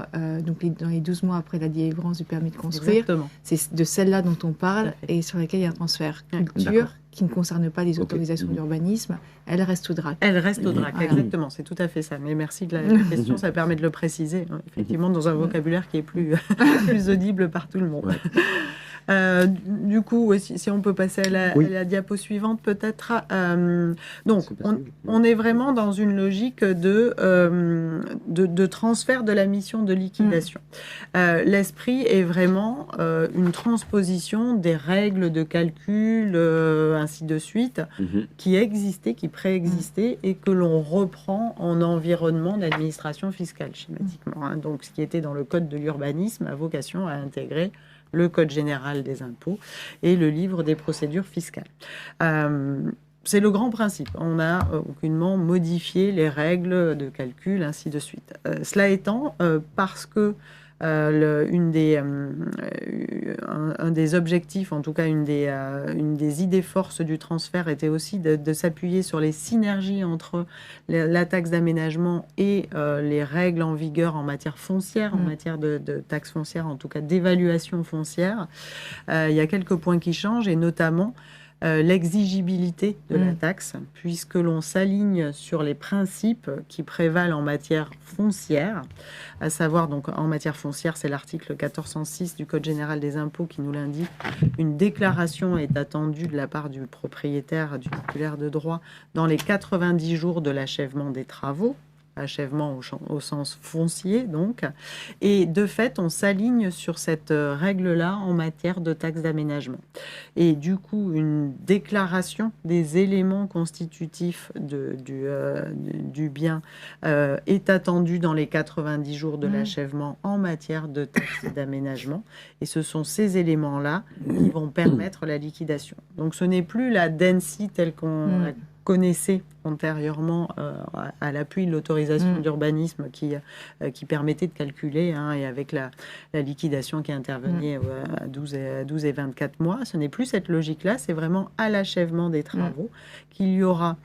[SPEAKER 2] donc dans les 12 mois après la délivrance du permis de construire.
[SPEAKER 3] Exactement.
[SPEAKER 2] C'est de celle-là dont on parle et sur laquelle il y a un transfert culture qui ne concerne pas les autorisations d'urbanisme. Elle reste au DRAC.
[SPEAKER 3] Elle reste au DRAC, exactement. C'est tout à fait ça. Mais merci de la question, ça permet de le préciser, effectivement, dans un vocabulaire qui est plus audible par tout le monde. Du coup, si on peut passer à la diapo suivante, peut-être. Donc, on est vraiment dans une logique de transfert de la mission de liquidation. L'esprit est vraiment une transposition des règles de calcul, ainsi de suite, qui existaient, qui préexistaient et que l'on reprend en environnement d'administration fiscale, schématiquement. Donc, ce qui était dans le code de l'urbanisme a vocation à intégrer le Code général des impôts et le livre des procédures fiscales. C'est le grand principe. On n'a aucunement modifié les règles de calcul, ainsi de suite. Cela étant, parce que un des objectifs, en tout cas une des idées forces du transfert était aussi de s'appuyer sur les synergies entre la taxe d'aménagement et les règles en vigueur en matière foncière, en matière de taxe foncière, en tout cas d'évaluation foncière. Il y a quelques points qui changent et notamment l'exigibilité de la taxe, puisque l'on s'aligne sur les principes qui prévalent en matière foncière, à savoir, donc en matière foncière, c'est l'article 1406 du Code général des impôts qui nous l'indique. Une déclaration est attendue de la part du propriétaire, du titulaire de droit, dans les 90 jours de l'achèvement des travaux. Achèvement au sens foncier, donc. Et de fait, on s'aligne sur cette règle-là en matière de taxe d'aménagement. Et du coup, une déclaration des éléments constitutifs du bien est attendue dans les 90 jours de l'achèvement en matière de taxe d'aménagement. Et ce sont ces éléments-là qui vont permettre la liquidation. Donc, ce n'est plus la DENSI telle qu'on la connaissait antérieurement à l'appui de l'autorisation d'urbanisme qui permettait de calculer, et avec la liquidation qui intervenait à 12 et 24 mois. Ce n'est plus cette logique-là, c'est vraiment à l'achèvement des travaux qu'il y aura,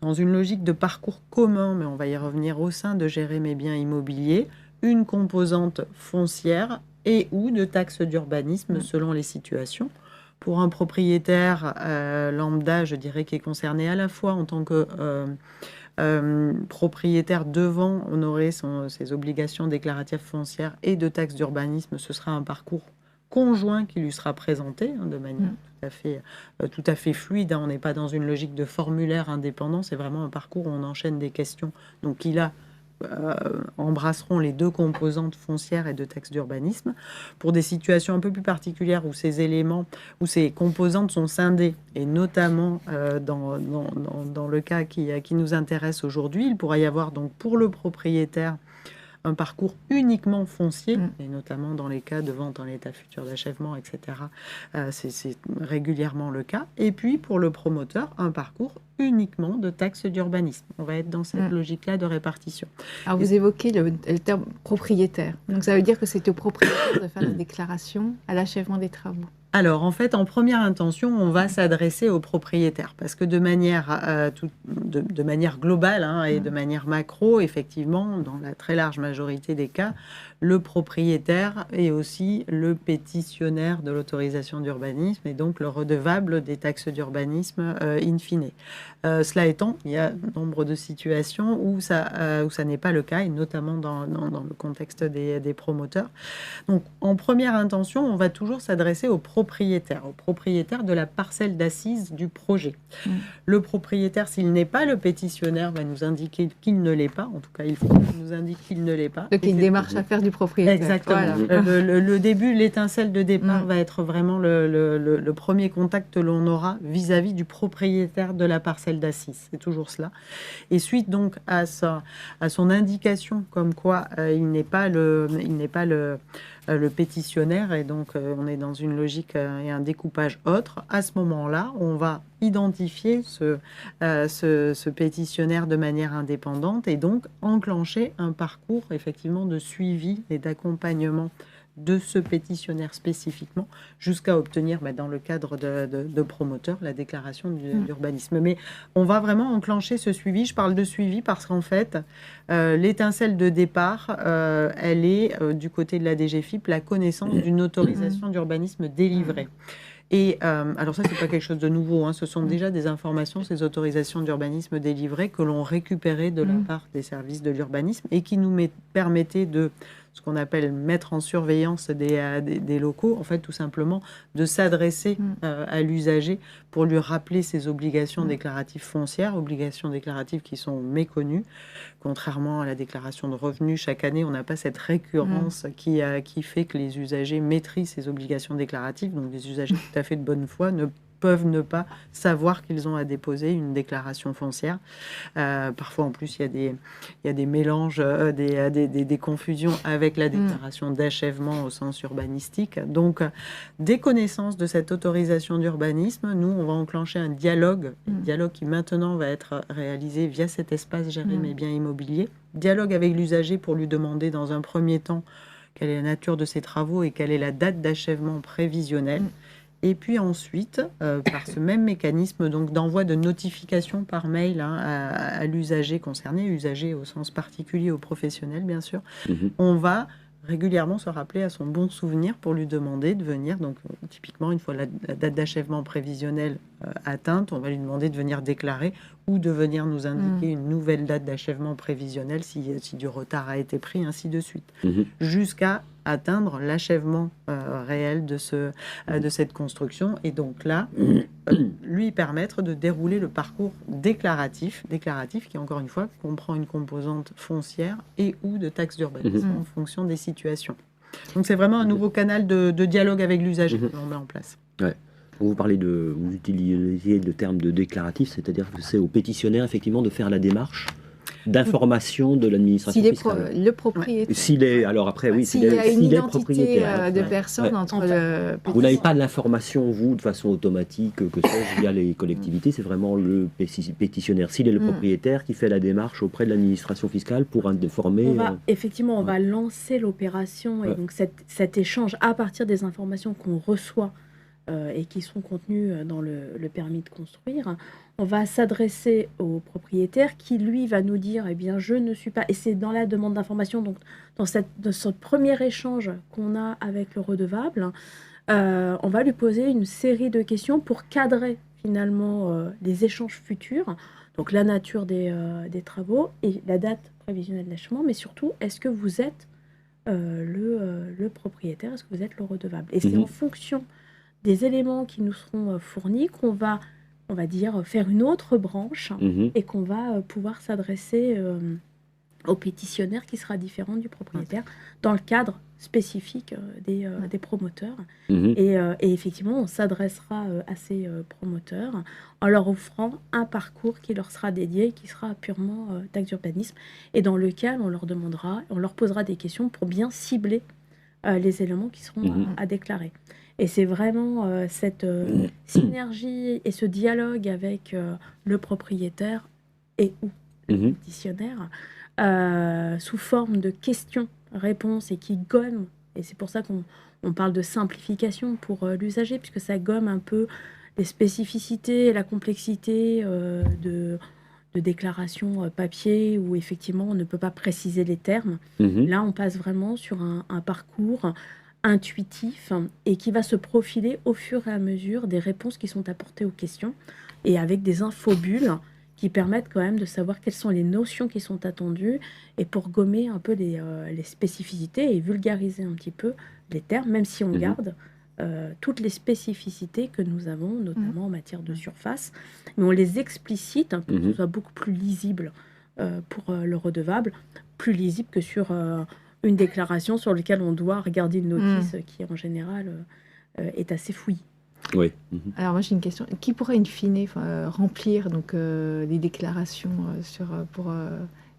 [SPEAKER 3] dans une logique de parcours commun, mais on va y revenir au sein de Gérer mes biens immobiliers, une composante foncière et ou de taxe d'urbanisme selon les situations. Pour un propriétaire lambda, je dirais, qui est concerné à la fois en tant que propriétaire devant honorer ses obligations déclaratives foncières et de taxes d'urbanisme, ce sera un parcours conjoint qui lui sera présenté de manière tout à fait fluide. On n'est pas dans une logique de formulaire indépendant, c'est vraiment un parcours où on enchaîne des questions. Donc il embrasseront les deux composantes foncières et de taxes d'urbanisme. Pour des situations un peu plus particulières où ces éléments, où ces composantes sont scindées, et notamment dans le cas qui nous intéresse aujourd'hui, il pourra y avoir donc pour le propriétaire un parcours uniquement foncier, et notamment dans les cas de vente en état futur d'achèvement, etc. C'est régulièrement le cas. Et puis, pour le promoteur, un parcours uniquement de taxe d'urbanisme. On va être dans cette logique-là de répartition.
[SPEAKER 2] Alors, vous évoquez le terme propriétaire. Donc, ça veut dire que c'est au propriétaire de faire la déclaration à l'achèvement des travaux.
[SPEAKER 3] Alors, en fait, en première intention, on va s'adresser aux propriétaires parce que de manière globale et de manière macro, effectivement, dans la très large majorité des cas, le propriétaire est aussi le pétitionnaire de l'autorisation d'urbanisme et donc le redevable des taxes d'urbanisme in fine. Cela étant, il y a nombre de situations où ça n'est pas le cas, et notamment dans le contexte des promoteurs. Donc, en première intention, on va toujours s'adresser aux propriétaire de la parcelle d'assises du projet. Le propriétaire, s'il n'est pas le pétitionnaire, va nous indiquer qu'il ne l'est pas. En tout cas, il faut qu'il nous indique qu'il ne l'est pas.
[SPEAKER 2] Donc, il y a une démarche à faire du propriétaire.
[SPEAKER 3] Exactement. Voilà. Le début, l'étincelle de départ va être vraiment le premier contact que l'on aura vis-à-vis du propriétaire de la parcelle d'assises. C'est toujours cela. Et suite donc à son indication comme quoi il n'est pas le pétitionnaire, et donc on est dans une logique et un découpage autre. À ce moment-là, on va identifier ce pétitionnaire de manière indépendante et donc enclencher un parcours effectivement de suivi et d'accompagnement de ce pétitionnaire spécifiquement jusqu'à obtenir, dans le cadre de promoteur, la déclaration d'urbanisme. Mais on va vraiment enclencher ce suivi. Je parle de suivi parce qu'en fait, l'étincelle de départ, elle est du côté de la DGFiP, la connaissance d'une autorisation d'urbanisme délivrée. Et alors ça, c'est pas quelque chose de nouveau, ce sont déjà des informations, ces autorisations d'urbanisme délivrées que l'on récupérait de la part des services de l'urbanisme et qui nous permettaient de ce qu'on appelle mettre en surveillance des locaux, en fait tout simplement de s'adresser à l'usager pour lui rappeler ses obligations déclaratives foncières, obligations déclaratives qui sont méconnues. Contrairement à la déclaration de revenus, chaque année on n'a pas cette récurrence qui fait que les usagers maîtrisent ces obligations déclaratives, donc les usagers tout à fait de bonne foi peuvent ne pas savoir qu'ils ont à déposer une déclaration foncière. Parfois, en plus, il y a des mélanges, des confusions avec la déclaration d'achèvement au sens urbanistique. Donc, dès connaissance de cette autorisation d'urbanisme, nous, on va enclencher un dialogue qui maintenant va être réalisé via cet espace géré mes biens immobiliers. Dialogue avec l'usager pour lui demander dans un premier temps quelle est la nature de ses travaux et quelle est la date d'achèvement prévisionnelle. Et puis ensuite, par ce même mécanisme donc d'envoi de notification par mail à l'usager concerné, usager au sens particulier, au professionnel bien sûr, on va régulièrement se rappeler à son bon souvenir pour lui demander de venir, donc typiquement une fois la date d'achèvement prévisionnelle atteinte, on va lui demander de venir déclarer ou de venir nous indiquer une nouvelle date d'achèvement prévisionnelle si du retard a été pris, ainsi de suite, jusqu'à atteindre l'achèvement réel de cette construction et donc là, lui permettre de dérouler le parcours déclaratif qui, encore une fois, comprend une composante foncière et ou de taxe d'urbanisme en fonction des situations. Donc c'est vraiment un nouveau canal de dialogue avec l'usager que l'on met en place.
[SPEAKER 1] Ouais. Vous utilisez le terme de déclaratif, c'est-à-dire que c'est au pétitionnaire effectivement de faire la démarche d'information de l'administration fiscale.
[SPEAKER 2] Le propriétaire.
[SPEAKER 1] S'il est, alors après, oui,
[SPEAKER 2] s'il y a une identité de personne entre le...
[SPEAKER 1] Vous n'avez pas l'information, vous, de façon automatique, que sais-je, via les collectivités, c'est vraiment le pétitionnaire. S'il est le propriétaire qui fait la démarche auprès de l'administration fiscale pour informer...
[SPEAKER 4] Effectivement, on va lancer l'opération et donc cet échange à partir des informations qu'on reçoit et qui sont contenues dans le permis de construire. On va s'adresser au propriétaire qui, lui, va nous dire « Eh bien, je ne suis pas... » Et c'est dans la demande d'information, donc dans ce premier échange qu'on a avec le redevable, on va lui poser une série de questions pour cadrer finalement les échanges futurs, donc la nature des travaux et la date prévisionnelle d'achèvement, mais surtout, est-ce que vous êtes le propriétaire, est-ce que vous êtes le redevable? Et c'est en fonction des éléments qui nous seront fournis qu'on va, on va dire, faire une autre branche et qu'on va pouvoir s'adresser au pétitionnaire qui sera différent du propriétaire dans le cadre spécifique des promoteurs. Et effectivement, on s'adressera à ces promoteurs en leur offrant un parcours qui leur sera dédié, qui sera purement taxe d'urbanisme, et dans lequel on leur posera des questions pour bien cibler les éléments qui seront à déclarer. Et c'est vraiment cette synergie et ce dialogue avec le propriétaire et ou le pétitionnaire sous forme de questions-réponses et qui gomme, et c'est pour ça qu'on parle de simplification pour l'usager, puisque ça gomme un peu les spécificités et la complexité de déclaration papier où effectivement on ne peut pas préciser les termes. Là, on passe vraiment sur un parcours intuitif et qui va se profiler au fur et à mesure des réponses qui sont apportées aux questions et avec des infobulles qui permettent quand même de savoir quelles sont les notions qui sont attendues et pour gommer un peu les spécificités et vulgariser un petit peu les termes, même si on garde toutes les spécificités que nous avons, notamment en matière de surface, mais on les explicite un peu, que ce soit beaucoup plus lisible pour le redevable, plus lisible que sur une déclaration sur laquelle on doit regarder une notice qui, en général, est assez fouillie.
[SPEAKER 1] Oui.
[SPEAKER 2] Alors moi j'ai une question. Qui pourrait in fine remplir donc, les déclarations pour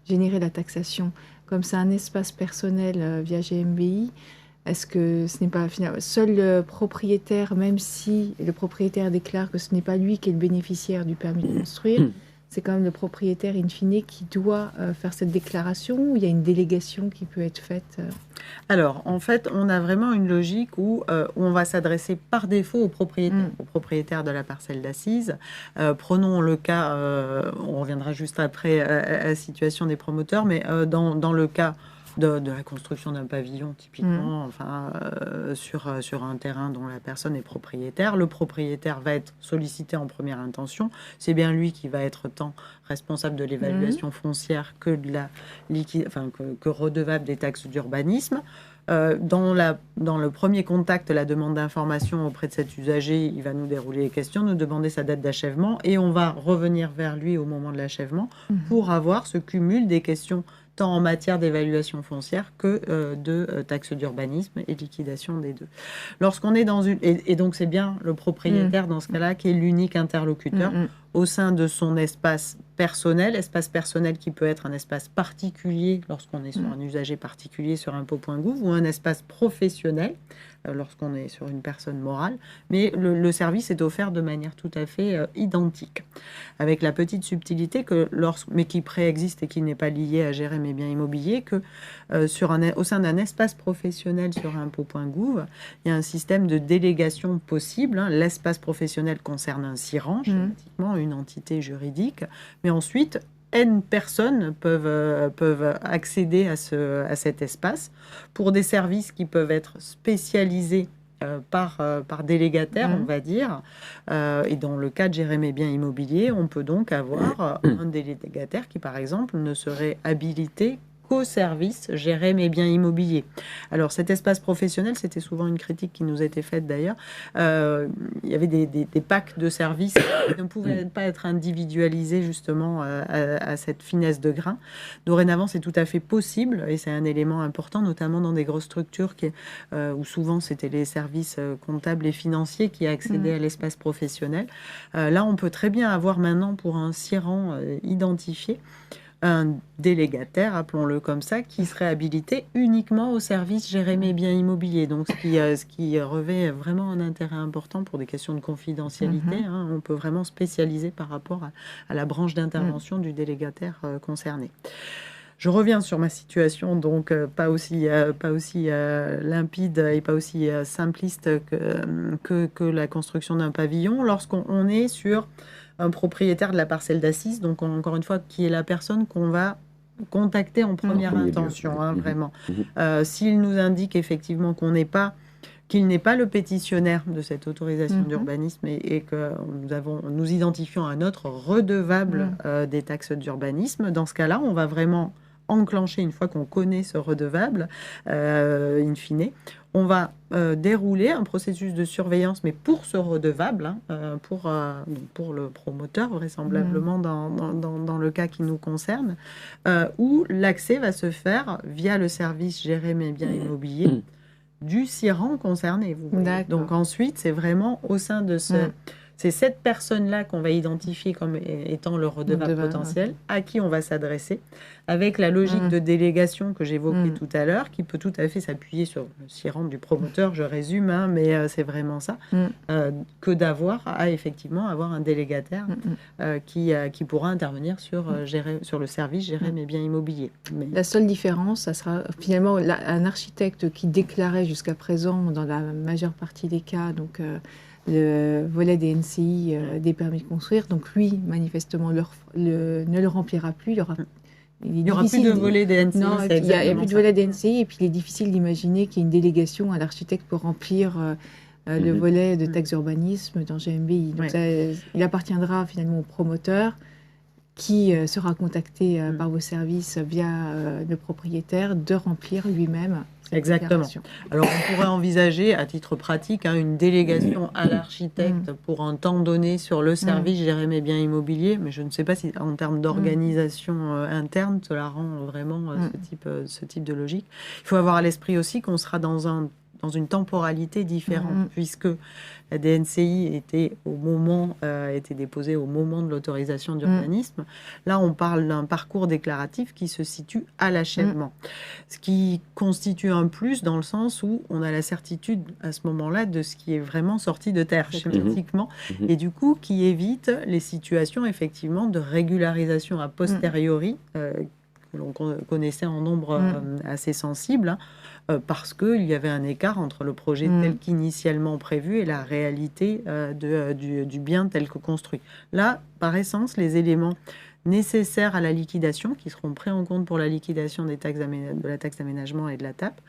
[SPEAKER 2] générer la taxation? Comme c'est un espace personnel via GMBI, est-ce que ce n'est pas finalement seul le propriétaire, même si le propriétaire déclare que ce n'est pas lui qui est le bénéficiaire du permis de construire, c'est quand même le propriétaire in fine qui doit faire cette déclaration, ou il y a une délégation qui peut être faite
[SPEAKER 3] Alors, en fait, on a vraiment une logique où on va s'adresser par défaut au propriétaire de la parcelle d'assises. Prenons le cas, on reviendra juste après à la situation des promoteurs, mais dans le cas de la construction d'un pavillon, typiquement, sur un terrain dont la personne est propriétaire. Le propriétaire va être sollicité en première intention. C'est bien lui qui va être tant responsable de l'évaluation foncière que de la que redevable des taxes d'urbanisme. Dans le premier contact, la demande d'information auprès de cet usager, il va nous dérouler les questions, nous demander sa date d'achèvement, et on va revenir vers lui au moment de l'achèvement pour avoir ce cumul des questions tant en matière d'évaluation foncière que de taxes d'urbanisme et liquidation des deux. Lorsqu'on est dans une... Et donc c'est bien le propriétaire dans ce cas-là qui est l'unique interlocuteur au sein de son espace personnel qui peut être un espace particulier lorsqu'on est sur un usager particulier sur impôt.gouv ou un espace professionnel lorsqu'on est sur une personne morale, mais le service est offert de manière tout à fait identique, avec la petite subtilité mais qui préexiste et qui n'est pas liée à gérer mes biens immobiliers, que au sein d'un espace professionnel sur impôt.gouv, il y a un système de délégation possible. L'espace professionnel concerne un SIRAN, schématiquement, une entité juridique, mais ensuite, N personnes peuvent accéder à cet espace pour des services qui peuvent être spécialisés par délégataire, on va dire. Et dans le cas de gérer mes biens immobiliers, on peut donc avoir un délégataire qui, par exemple, ne serait habilité qu'au service gérer mes biens immobiliers. Alors cet espace professionnel, c'était souvent une critique qui nous était faite d'ailleurs. Il y avait des packs de services qui ne pouvaient pas être individualisés justement à cette finesse de grain. Dorénavant, c'est tout à fait possible et c'est un élément important, notamment dans des grosses structures où souvent c'était les services comptables et financiers qui accédaient à l'espace professionnel. Là, on peut très bien avoir maintenant pour un SIRAN identifié un délégataire, appelons-le comme ça, qui serait habilité uniquement au service gérer mes biens immobiliers. Donc, ce qui revêt vraiment un intérêt important pour des questions de confidentialité. On peut vraiment spécialiser par rapport à la branche d'intervention du délégataire concerné. Je reviens sur ma situation, donc pas aussi limpide et pas aussi simpliste que la construction d'un pavillon. Lorsqu'on est sur un propriétaire de la parcelle d'assises, donc encore une fois, qui est la personne qu'on va contacter en première intention, vraiment. S'il nous indique effectivement qu'il n'est pas le pétitionnaire de cette autorisation d'urbanisme et que nous identifions un autre redevable des taxes d'urbanisme, dans ce cas-là, on va vraiment enclencher une fois qu'on connaît ce redevable, in fine. On va dérouler un processus de surveillance, mais pour ce redevable, pour le promoteur, vraisemblablement dans le cas qui nous concerne, où l'accès va se faire via le service Gérer mes biens immobiliers du SIRAN concerné. Donc ensuite, c'est vraiment au sein de c'est cette personne-là qu'on va identifier comme étant le redevable potentiel, à qui on va s'adresser, avec la logique de délégation que j'évoquais tout à l'heure, qui peut tout à fait s'appuyer sur le SIRAN du promoteur, je résume, mais c'est vraiment ça, que d'avoir effectivement avoir un délégataire qui pourra intervenir sur le service Gérer mes biens immobiliers. Mais...
[SPEAKER 2] La seule différence, ça sera finalement un architecte qui déclarait jusqu'à présent, dans la majeure partie des cas, donc... le volet des NCI, des permis de construire. Donc lui, manifestement, ne le remplira plus. Il n'y aura plus de volet des NCI. Non, il n'y a plus de volet des NCI. Et puis, il est difficile d'imaginer qu'il y ait une délégation à l'architecte pour remplir le volet de taxe d'urbanisme dans GMBI. Donc, il appartiendra finalement au promoteur qui sera contacté par vos services via le propriétaire de remplir lui-même.
[SPEAKER 3] Exactement. Alors, on pourrait envisager, à titre pratique, une délégation à l'architecte pour un temps donné sur le service Gérer mes biens immobiliers, mais je ne sais pas si, en termes d'organisation interne, cela rend vraiment ce type de logique. Il faut avoir à l'esprit aussi qu'on sera dans une temporalité différente, puisque la DNCI était déposée au moment de l'autorisation d'urbanisme. Là, on parle d'un parcours déclaratif qui se situe à l'achèvement. Ce qui constitue un plus dans le sens où on a la certitude à ce moment-là de ce qui est vraiment sorti de terre, schématiquement, et du coup, qui évite les situations, effectivement, de régularisation a posteriori, que l'on connaissait en nombre assez sensible, parce qu'il y avait un écart entre le projet tel qu'initialement prévu et la réalité du bien tel que construit. Là, par essence, les éléments nécessaires à la liquidation, qui seront pris en compte pour la liquidation de la taxe d'aménagement et de la TAP,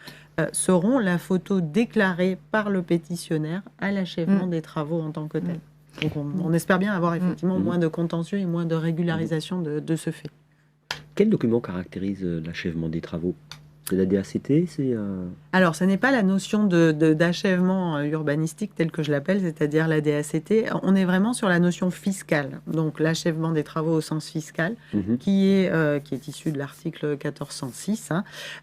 [SPEAKER 3] seront la photo déclarée par le pétitionnaire à l'achèvement des travaux en tant que tel. Donc on espère bien avoir effectivement moins de contentieux et moins de régularisation de ce fait.
[SPEAKER 1] Quel document caractérise l'achèvement des travaux ? C'est la DACT,
[SPEAKER 3] Alors, ce n'est pas la notion d'achèvement urbanistique telle que je l'appelle, c'est-à-dire la DACT. On est vraiment sur la notion fiscale. Donc, l'achèvement des travaux au sens fiscal, qui est issu de l'article 1406,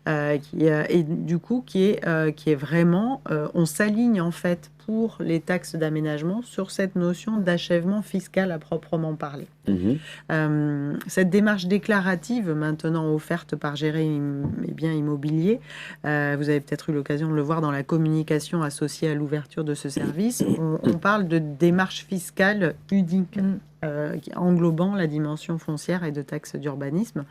[SPEAKER 3] et du coup, qui est vraiment... on s'aligne, en fait, pour les taxes d'aménagement sur cette notion d'achèvement fiscal à proprement parler. Cette démarche déclarative, maintenant offerte par Gérer mes biens immobiliers, vous avez peut-être eu l'occasion de le voir dans la communication associée à l'ouverture de ce service, on parle de démarche fiscale unique, englobant la dimension foncière et de taxes d'urbanisme.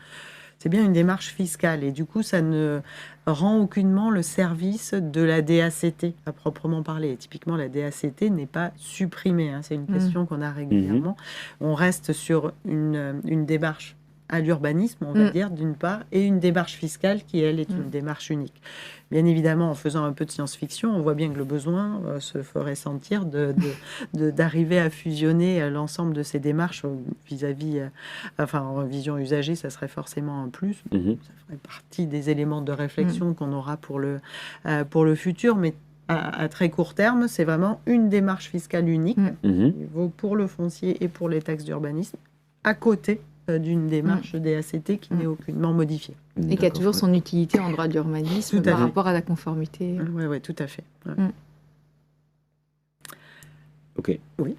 [SPEAKER 3] C'est bien une démarche fiscale et du coup, ça ne rend aucunement le service de la DACT à proprement parler. Et typiquement, la DACT n'est pas supprimée. C'est une question qu'on a régulièrement. On reste sur une démarche à l'urbanisme, on va dire, d'une part, et une démarche fiscale qui, elle, est une démarche unique. Bien évidemment, en faisant un peu de science-fiction, on voit bien que le besoin se ferait sentir d'arriver à fusionner l'ensemble de ces démarches vis-à-vis, en vision usagée, ça serait forcément un plus. Ça ferait partie des éléments de réflexion qu'on aura pour le futur, mais à très court terme, c'est vraiment une démarche fiscale unique, qui vaut pour le foncier et pour les taxes d'urbanisme, à côté d'une démarche DACT qui n'est aucunement modifiée.
[SPEAKER 2] Et qui a toujours son utilité en droit de l'urbanisme par rapport à la conformité.
[SPEAKER 3] Oui, tout à fait.
[SPEAKER 1] Ok.
[SPEAKER 3] Oui.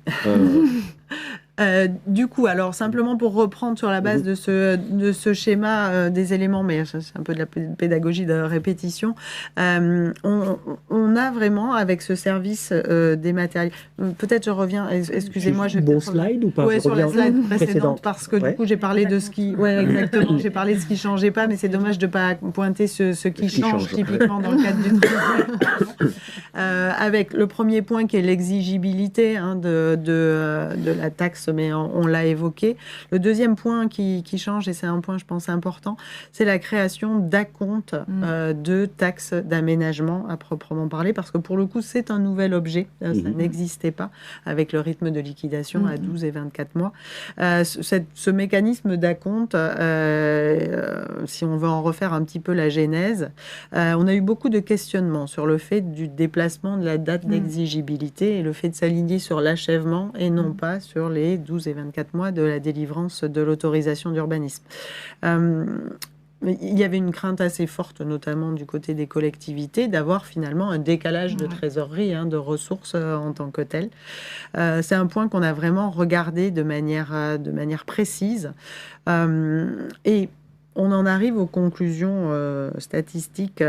[SPEAKER 3] Du coup, alors simplement pour reprendre sur la base de ce schéma des éléments, mais c'est un peu de la pédagogie de répétition, on a vraiment avec ce service des matériels. Peut-être je reviens, excusez-moi.
[SPEAKER 1] Bon slide ou pas?
[SPEAKER 3] Oui, sur la slide précédente, parce que du coup j'ai parlé de ce qui... Oui, exactement, j'ai parlé de ce qui ne changeait pas, mais c'est dommage de ne pas pointer ce qui change typiquement dans le cadre du travail. Avec le premier point qui est l'exigibilité de la taxe commerce, mais on l'a évoqué. Le deuxième point qui change, et c'est un point, je pense, important, c'est la création d'acomptes de taxes d'aménagement à proprement parler, parce que pour le coup, c'est un nouvel objet. Ça n'existait pas avec le rythme de liquidation à 12 et 24 mois. Ce mécanisme d'acompte, si on veut en refaire un petit peu la genèse, on a eu beaucoup de questionnements sur le fait du déplacement de la date d'exigibilité et le fait de s'aligner sur l'achèvement et non pas sur les 12 et 24 mois de la délivrance de l'autorisation d'urbanisme. Il y avait une crainte assez forte, notamment du côté des collectivités, d'avoir finalement un décalage de trésorerie, de ressources en tant que tel. C'est un point qu'on a vraiment regardé de manière précise. Et on en arrive aux conclusions statistiques,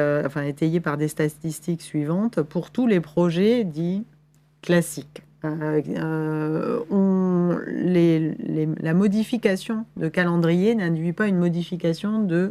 [SPEAKER 3] étayées par des statistiques suivantes pour tous les projets dits classiques. La modification de calendrier n'induit pas une modification de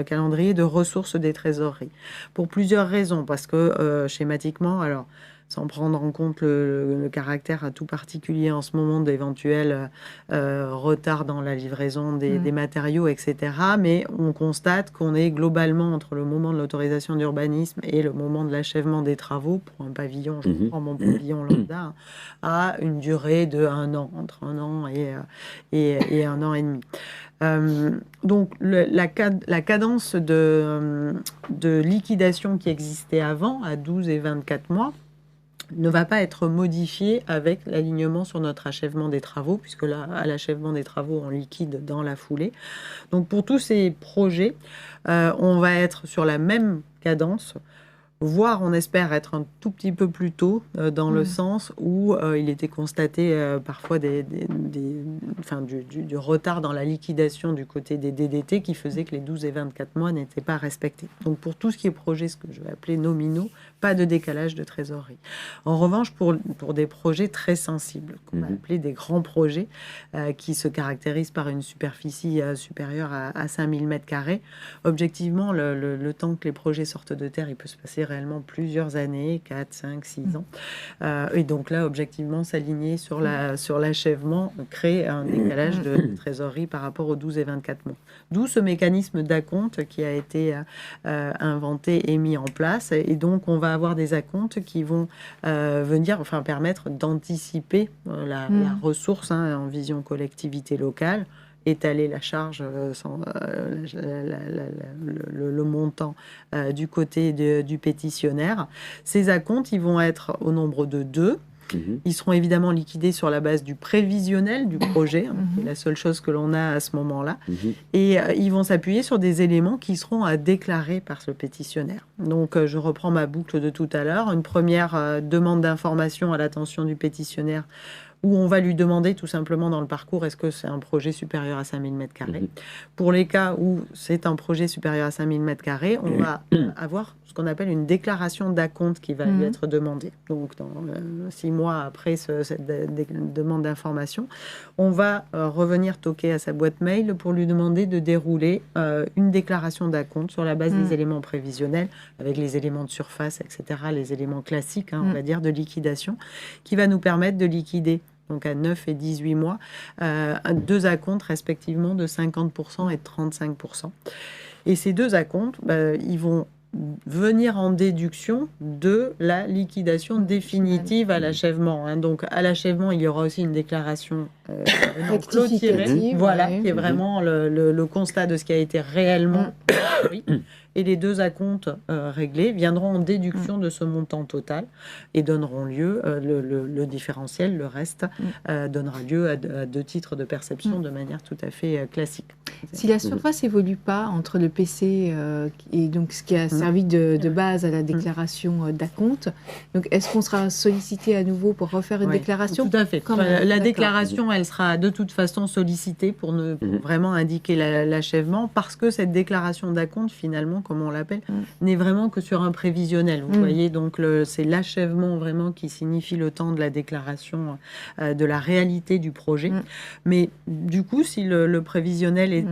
[SPEAKER 3] calendrier de ressources des trésoreries. Pour plusieurs raisons, parce que schématiquement, alors sans prendre en compte le caractère tout particulier en ce moment d'éventuels retards dans la livraison des matériaux, etc. Mais on constate qu'on est globalement entre le moment de l'autorisation d'urbanisme et le moment de l'achèvement des travaux, pour un pavillon, je prends mon pavillon lambda, à une durée de 1 an, entre 1 an et 1 an et demi. Donc la cadence de liquidation qui existait avant, à 12 et 24 mois, ne va pas être modifiée avec l'alignement sur notre achèvement des travaux, puisque là, à l'achèvement des travaux, on liquide dans la foulée. Donc pour tous ces projets, on va être sur la même cadence, voire on espère être un tout petit peu plus tôt, dans le sens où il était constaté parfois du retard dans la liquidation du côté des DDT qui faisait que les 12 et 24 mois n'étaient pas respectés. Donc pour tout ce qui est projet, ce que je vais appeler nominaux, pas de décalage de trésorerie. En revanche, pour des projets très sensibles, qu'on va appeler des grands projets, qui se caractérisent par une superficie supérieure à 5000 m², objectivement, le temps que les projets sortent de terre, il peut se passer réellement plusieurs années, 4, 5, 6 ans. Et donc là, objectivement, s'aligner sur l'achèvement crée un décalage de trésorerie par rapport aux 12 et 24 mois. D'où ce mécanisme d'acompte qui a été inventé et mis en place. Et donc, on va avoir des acomptes qui vont permettre d'anticiper la ressource en vision collectivité locale, étaler la charge, le montant du côté du pétitionnaire. Ces acomptes, ils vont être au nombre de 2. Ils seront évidemment liquidés sur la base du prévisionnel du projet, qui est la seule chose que l'on a à ce moment-là. Et ils vont s'appuyer sur des éléments qui seront à déclarer par ce pétitionnaire. Donc, je reprends ma boucle de tout à l'heure. Une première demande d'information à l'attention du pétitionnaire, où on va lui demander tout simplement dans le parcours, est-ce que c'est un projet supérieur à 5000 m². Pour les cas où c'est un projet supérieur à 5000 m², on va avoir ce qu'on appelle une déclaration d'acompte qui va lui être demandée. Donc, dans 6 mois après cette demande d'information, on va revenir toquer à sa boîte mail pour lui demander de dérouler une déclaration d'acompte sur la base des éléments prévisionnels, avec les éléments de surface, etc., les éléments classiques, on va dire, de liquidation, qui va nous permettre de liquider, donc à 9 et 18 mois, 2 acomptes respectivement de 50% et de 35%. Et ces 2 acomptes, ils vont venir en déduction de la liquidation définitive à l'achèvement. Donc à l'achèvement, il y aura aussi une déclaration clôturée, qui est vraiment le constat de ce qui a été réellement pris. Et les 2 acomptes réglés viendront en déduction de ce montant total et donneront lieu, le différentiel, le reste, donnera lieu à 2 titres de perception de manière tout à fait classique.
[SPEAKER 2] Si la surface évolue pas entre le PC et donc ce qui a servi de base à la déclaration d'acompte, donc est-ce qu'on sera sollicité à nouveau pour refaire une déclaration?
[SPEAKER 3] Tout à fait. La déclaration, elle sera de toute façon sollicitée pour vraiment indiquer l'achèvement, parce que cette déclaration d'acompte, finalement, comme on l'appelle, n'est vraiment que sur un prévisionnel. Vous voyez, donc c'est l'achèvement vraiment qui signifie le temps de la déclaration de la réalité du projet. Mais du coup, si le prévisionnel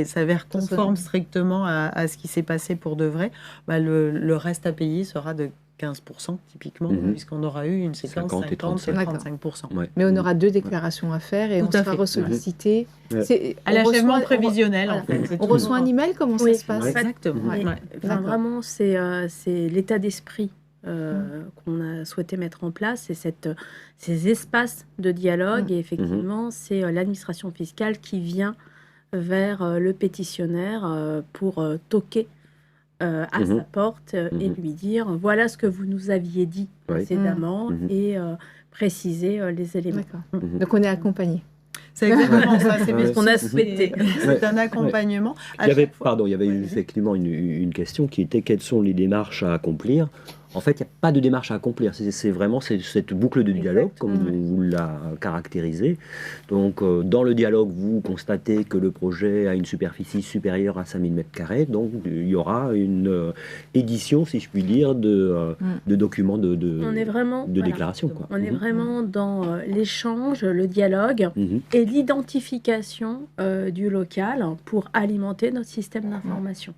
[SPEAKER 3] s'avère conforme strictement à ce qui s'est passé pour de vrai, le reste à payer sera de 15% typiquement, puisqu'on aura eu une séquence 50 et 35%.
[SPEAKER 2] Ouais. Mais on aura 2 déclarations à faire et on sera ressollicité.
[SPEAKER 3] À l'achèvement prévisionnel, en fait.
[SPEAKER 2] On reçoit un email, comment ça se passe?
[SPEAKER 3] Exactement.
[SPEAKER 4] Vraiment, c'est l'état d'esprit qu'on a souhaité mettre en place, c'est ces espaces de dialogue. Et effectivement, c'est l'administration fiscale qui vient vers le pétitionnaire pour toquer à sa porte et lui dire voilà ce que vous nous aviez dit précédemment et préciser les éléments.
[SPEAKER 2] Donc on est accompagné.
[SPEAKER 3] C'est exactement ça, c'est
[SPEAKER 4] ce qu'on a souhaité.
[SPEAKER 3] C'est un accompagnement.
[SPEAKER 1] Il y avait effectivement une question qui était quelles sont les démarches à accomplir. En fait, il n'y a pas de démarche à accomplir. C'est vraiment cette boucle de dialogue, comme vous l'a caractérisé. Donc, dans le dialogue, vous constatez que le projet a une superficie supérieure à 5000 m². Donc, il y aura une édition, si je puis dire, de documents de déclaration. Quoi.
[SPEAKER 4] On est vraiment dans l'échange, le dialogue et l'identification du local pour alimenter notre système d'information.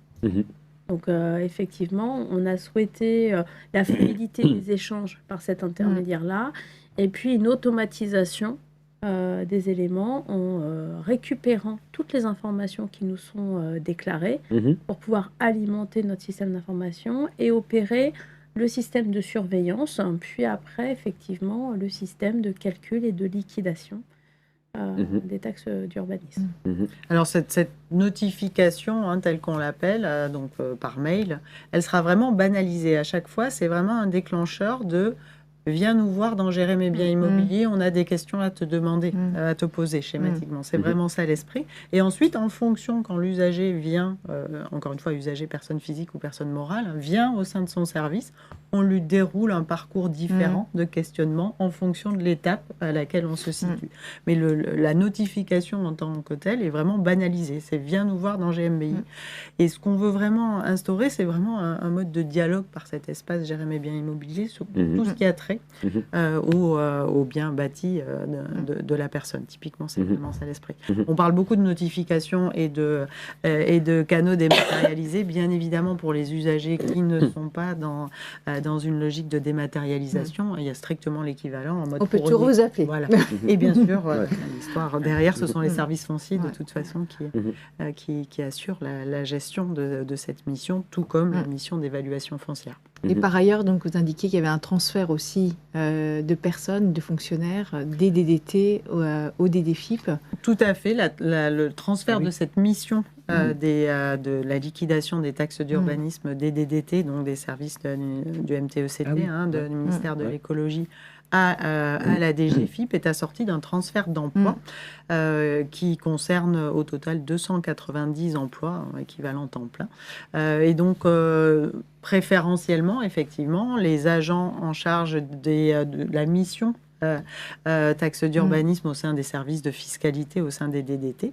[SPEAKER 4] Donc, effectivement, on a souhaité la fluidité des échanges par cet intermédiaire-là, et puis une automatisation des éléments en récupérant toutes les informations qui nous sont déclarées pour pouvoir alimenter notre système d'information et opérer le système de surveillance, puis après, effectivement, le système de calcul et de liquidation des taxes d'urbanisme.
[SPEAKER 3] Alors cette notification, telle qu'on l'appelle, donc par mail, elle sera vraiment banalisée. À chaque fois, c'est vraiment un déclencheur de viens nous voir dans Gérer mes biens immobiliers, on a des questions à te demander, à te poser schématiquement. C'est vraiment ça l'esprit. Et ensuite, en fonction, quand l'usager vient, encore une fois, usager, personne physique ou personne morale, vient au sein de son service, on lui déroule un parcours différent de questionnement en fonction de l'étape à laquelle on se situe. Mais la notification en tant que telle est vraiment banalisée. C'est viens nous voir dans GMBI. Et ce qu'on veut vraiment instaurer, c'est vraiment un mode de dialogue par cet espace Gérer mes biens immobiliers sur tout ce qui a trait au bien bâti de la personne. Typiquement, c'est vraiment ça l'esprit. On parle beaucoup de notifications et de canaux dématérialisés, bien évidemment pour les usagers qui ne sont pas dans une logique de dématérialisation. Il y a strictement l'équivalent en mode
[SPEAKER 2] on peut toujours vous appeler.
[SPEAKER 3] Voilà. Et bien sûr, l'histoire derrière, ce sont les services fonciers de toute façon qui assurent la gestion de cette mission, tout comme la mission d'évaluation foncière.
[SPEAKER 2] Et par ailleurs, donc, vous indiquiez qu'il y avait un transfert aussi de personnes, de fonctionnaires, des DDT au DDFIP.
[SPEAKER 3] Tout à fait. Le transfert de cette mission de la liquidation des taxes d'urbanisme des DDT, donc des services du MTECT, du ministère de l'écologie, à la DGFIP est assorti d'un transfert d'emplois qui concerne au total 290 emplois équivalents temps plein. Et donc, préférentiellement, effectivement, les agents en charge de la mission taxes d'urbanisme au sein des services de fiscalité au sein des DDT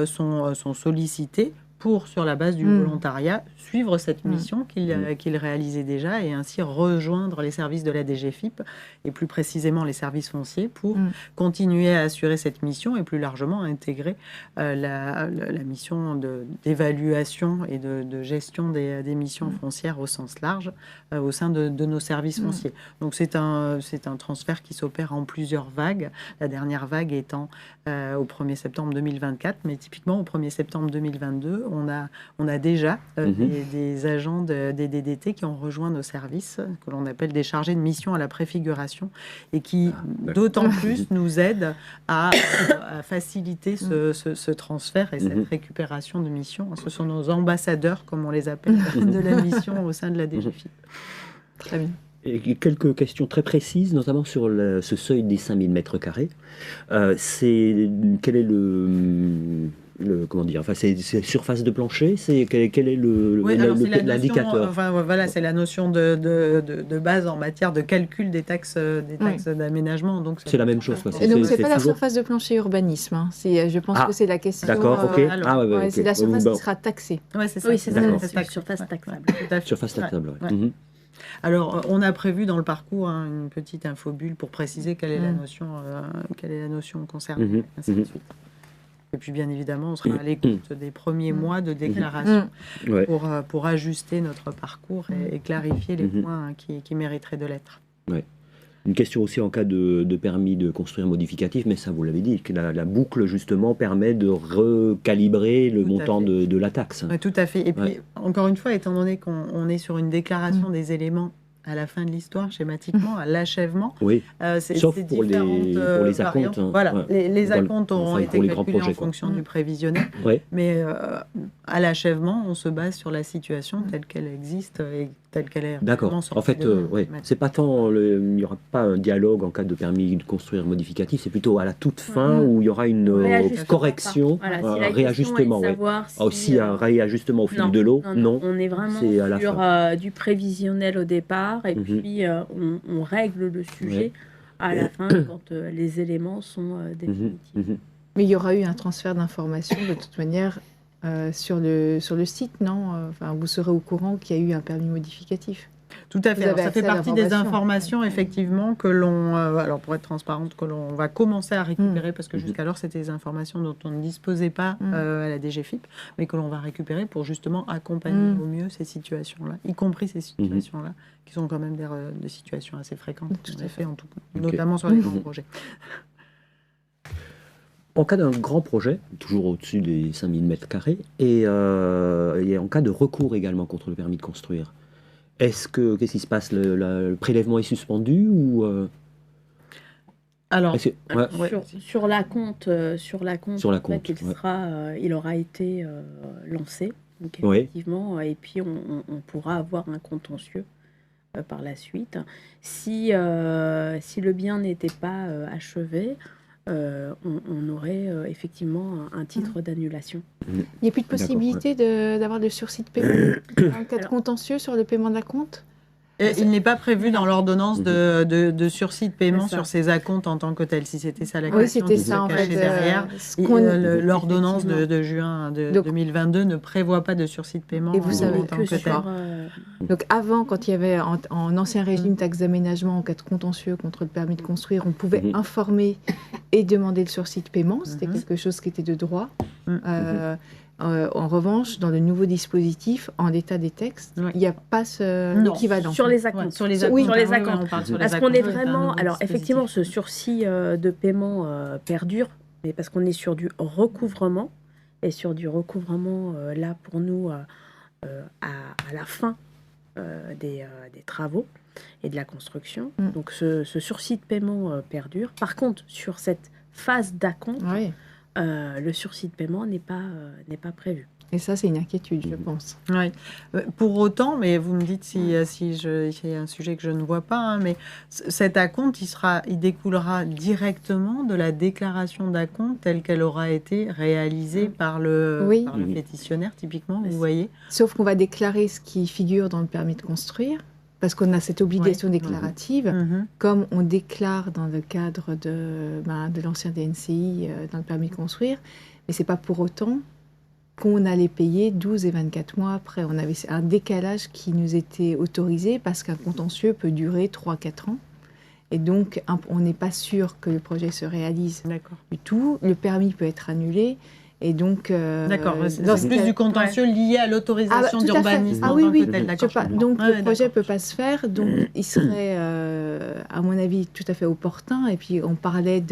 [SPEAKER 3] sont sollicités pour, sur la base du volontariat, suivre cette mission qu'ils réalisaient déjà et ainsi rejoindre les services de la DGFIP et plus précisément les services fonciers pour continuer à assurer cette mission et plus largement intégrer la mission d'évaluation et de gestion des missions foncières au sens large au sein de nos services fonciers. Donc c'est un transfert qui s'opère en plusieurs vagues, la dernière vague étant au 1er septembre 2024, mais typiquement au 1er septembre 2022, on a déjà des agents des DDT qui ont rejoint nos services, que l'on appelle des chargés de mission à la préfiguration, et qui d'autant plus nous aident à faciliter ce transfert et cette récupération de mission. Ce sont nos ambassadeurs, comme on les appelle, de la mission au sein de la DGFIP.
[SPEAKER 2] Très bien.
[SPEAKER 1] Et quelques questions très précises, notamment sur ce seuil des 5000 m². Quel est comment dire, enfin, c'est surface de plancher, quel est l'indicateur?
[SPEAKER 3] Voilà, c'est la notion de base en matière de calcul des taxes d'aménagement. Donc
[SPEAKER 1] c'est la même chose.
[SPEAKER 2] Et donc c'est pas la surface de plancher urbanisme. Je pense que c'est la question.
[SPEAKER 1] D'accord, ok.
[SPEAKER 2] C'est la surface qui sera taxée.
[SPEAKER 3] Ouais, c'est ça.
[SPEAKER 4] Oui, c'est ça. Surface taxable.
[SPEAKER 1] Surface taxable. Oui.
[SPEAKER 3] Alors, on a prévu dans le parcours une petite infobulle pour préciser quelle est la notion concernée, ainsi de suite. Et puis, bien évidemment, on sera à l'écoute des premiers mois de déclaration pour ajuster notre parcours et clarifier les points qui mériteraient de l'être.
[SPEAKER 1] Ouais. Une question aussi en cas de permis de construire modificatif, mais ça vous l'avez dit, que la boucle justement permet de recalibrer le montant de la taxe.
[SPEAKER 3] Oui, tout à fait. Et puis, encore une fois, étant donné qu'on est sur une déclaration des éléments à la fin de l'histoire, schématiquement, à l'achèvement.
[SPEAKER 1] Oui, sauf pour les acomptes.
[SPEAKER 3] Voilà, les acomptes auront été calculés en fonction du prévisionnel, mais à l'achèvement, on se base sur la situation telle qu'elle existe et telle qu'elle est.
[SPEAKER 1] D'accord. En fait, c'est pas tant, il n'y aura pas un dialogue en cas de permis de construire modificatif, c'est plutôt à la toute fin où il y aura une correction, un réajustement. Aussi un réajustement au fil de l'eau. Non,
[SPEAKER 4] on est vraiment sur du prévisionnel au départ. Et puis, on règle le sujet à la fin quand les éléments sont définitifs.
[SPEAKER 2] Mais il y aura eu un transfert d'informations de toute manière sur le site, non? Enfin, vous serez au courant qu'il y a eu un permis modificatif.
[SPEAKER 3] Tout à fait. Alors, ça fait partie des informations, effectivement, que l'on, alors pour être transparente, que l'on va commencer à récupérer, parce que jusqu'alors, c'était des informations dont on ne disposait pas à la DGFiP, mais que l'on va récupérer pour justement accompagner au mieux ces situations-là, y compris ces situations-là, qui sont quand même des situations assez fréquentes, tout à fait, notamment sur les grands projets.
[SPEAKER 1] En cas d'un grand projet, toujours au-dessus des 5000 m², et en cas de recours également contre le permis de construire, qu'est-ce qui se passe? Le prélèvement est suspendu ou
[SPEAKER 4] Alors, sur la compte, il aura été lancé, donc effectivement, et puis on pourra avoir un contentieux par la suite. Si le bien n'était pas achevé, on aurait effectivement un titre d'annulation.
[SPEAKER 2] Il n'y a plus de possibilité d'avoir de sursis de paiement en cas de contentieux sur le paiement d'acompte?
[SPEAKER 3] Il n'est pas prévu dans l'ordonnance de sursis de paiement sur ces acomptes en tant que tel. Si c'était ça la question,
[SPEAKER 2] c'était ça en fait.
[SPEAKER 3] Derrière. L'ordonnance de juin 2022 ne prévoit pas de sursis de paiement
[SPEAKER 2] et vous savez
[SPEAKER 3] en tant que tel.
[SPEAKER 2] Donc avant, quand il y avait en ancien régime taxe d'aménagement en cas de contentieux contre le permis de construire, on pouvait informer et demander le sursis de paiement. C'était quelque chose qui était de droit. En revanche, dans le nouveau dispositif, en l'état des textes, il n'y a pas l'équivalent.
[SPEAKER 4] Sur les acomptes. Sur les acomptes. Parce qu'on est vraiment... Alors, effectivement, ce sursis de paiement perdure, mais parce qu'on est sur du recouvrement. Et sur du recouvrement, là, pour nous, à la fin des travaux et de la construction. Donc, ce sursis de paiement perdure. Par contre, sur cette phase d'acompte... le sursis de paiement n'est pas prévu.
[SPEAKER 2] Et ça, c'est une inquiétude, je pense.
[SPEAKER 3] Oui. Pour autant, mais vous me dites s'il y a un sujet que je ne vois pas, mais cet acompte, il découlera directement de la déclaration d'acompte telle qu'elle aura été réalisée par le pétitionnaire, typiquement, vous voyez.
[SPEAKER 2] Sauf qu'on va déclarer ce qui figure dans le permis de construire, parce qu'on a cette obligation déclarative, comme on déclare dans le cadre de l'ancien DNCI dans le permis de construire, mais ce n'est pas pour autant qu'on allait payer 12 et 24 mois après. On avait un décalage qui nous était autorisé parce qu'un contentieux peut durer 3-4 ans. Et donc, on n'est pas sûr que le projet se réalise du tout. Le permis peut être annulé. Et donc,
[SPEAKER 3] d'accord, c'est plus du contentieux lié à l'autorisation d'urbanisme.
[SPEAKER 2] Donc le projet ne peut pas se faire, donc il serait, à mon avis, tout à fait opportun. Et puis on parlait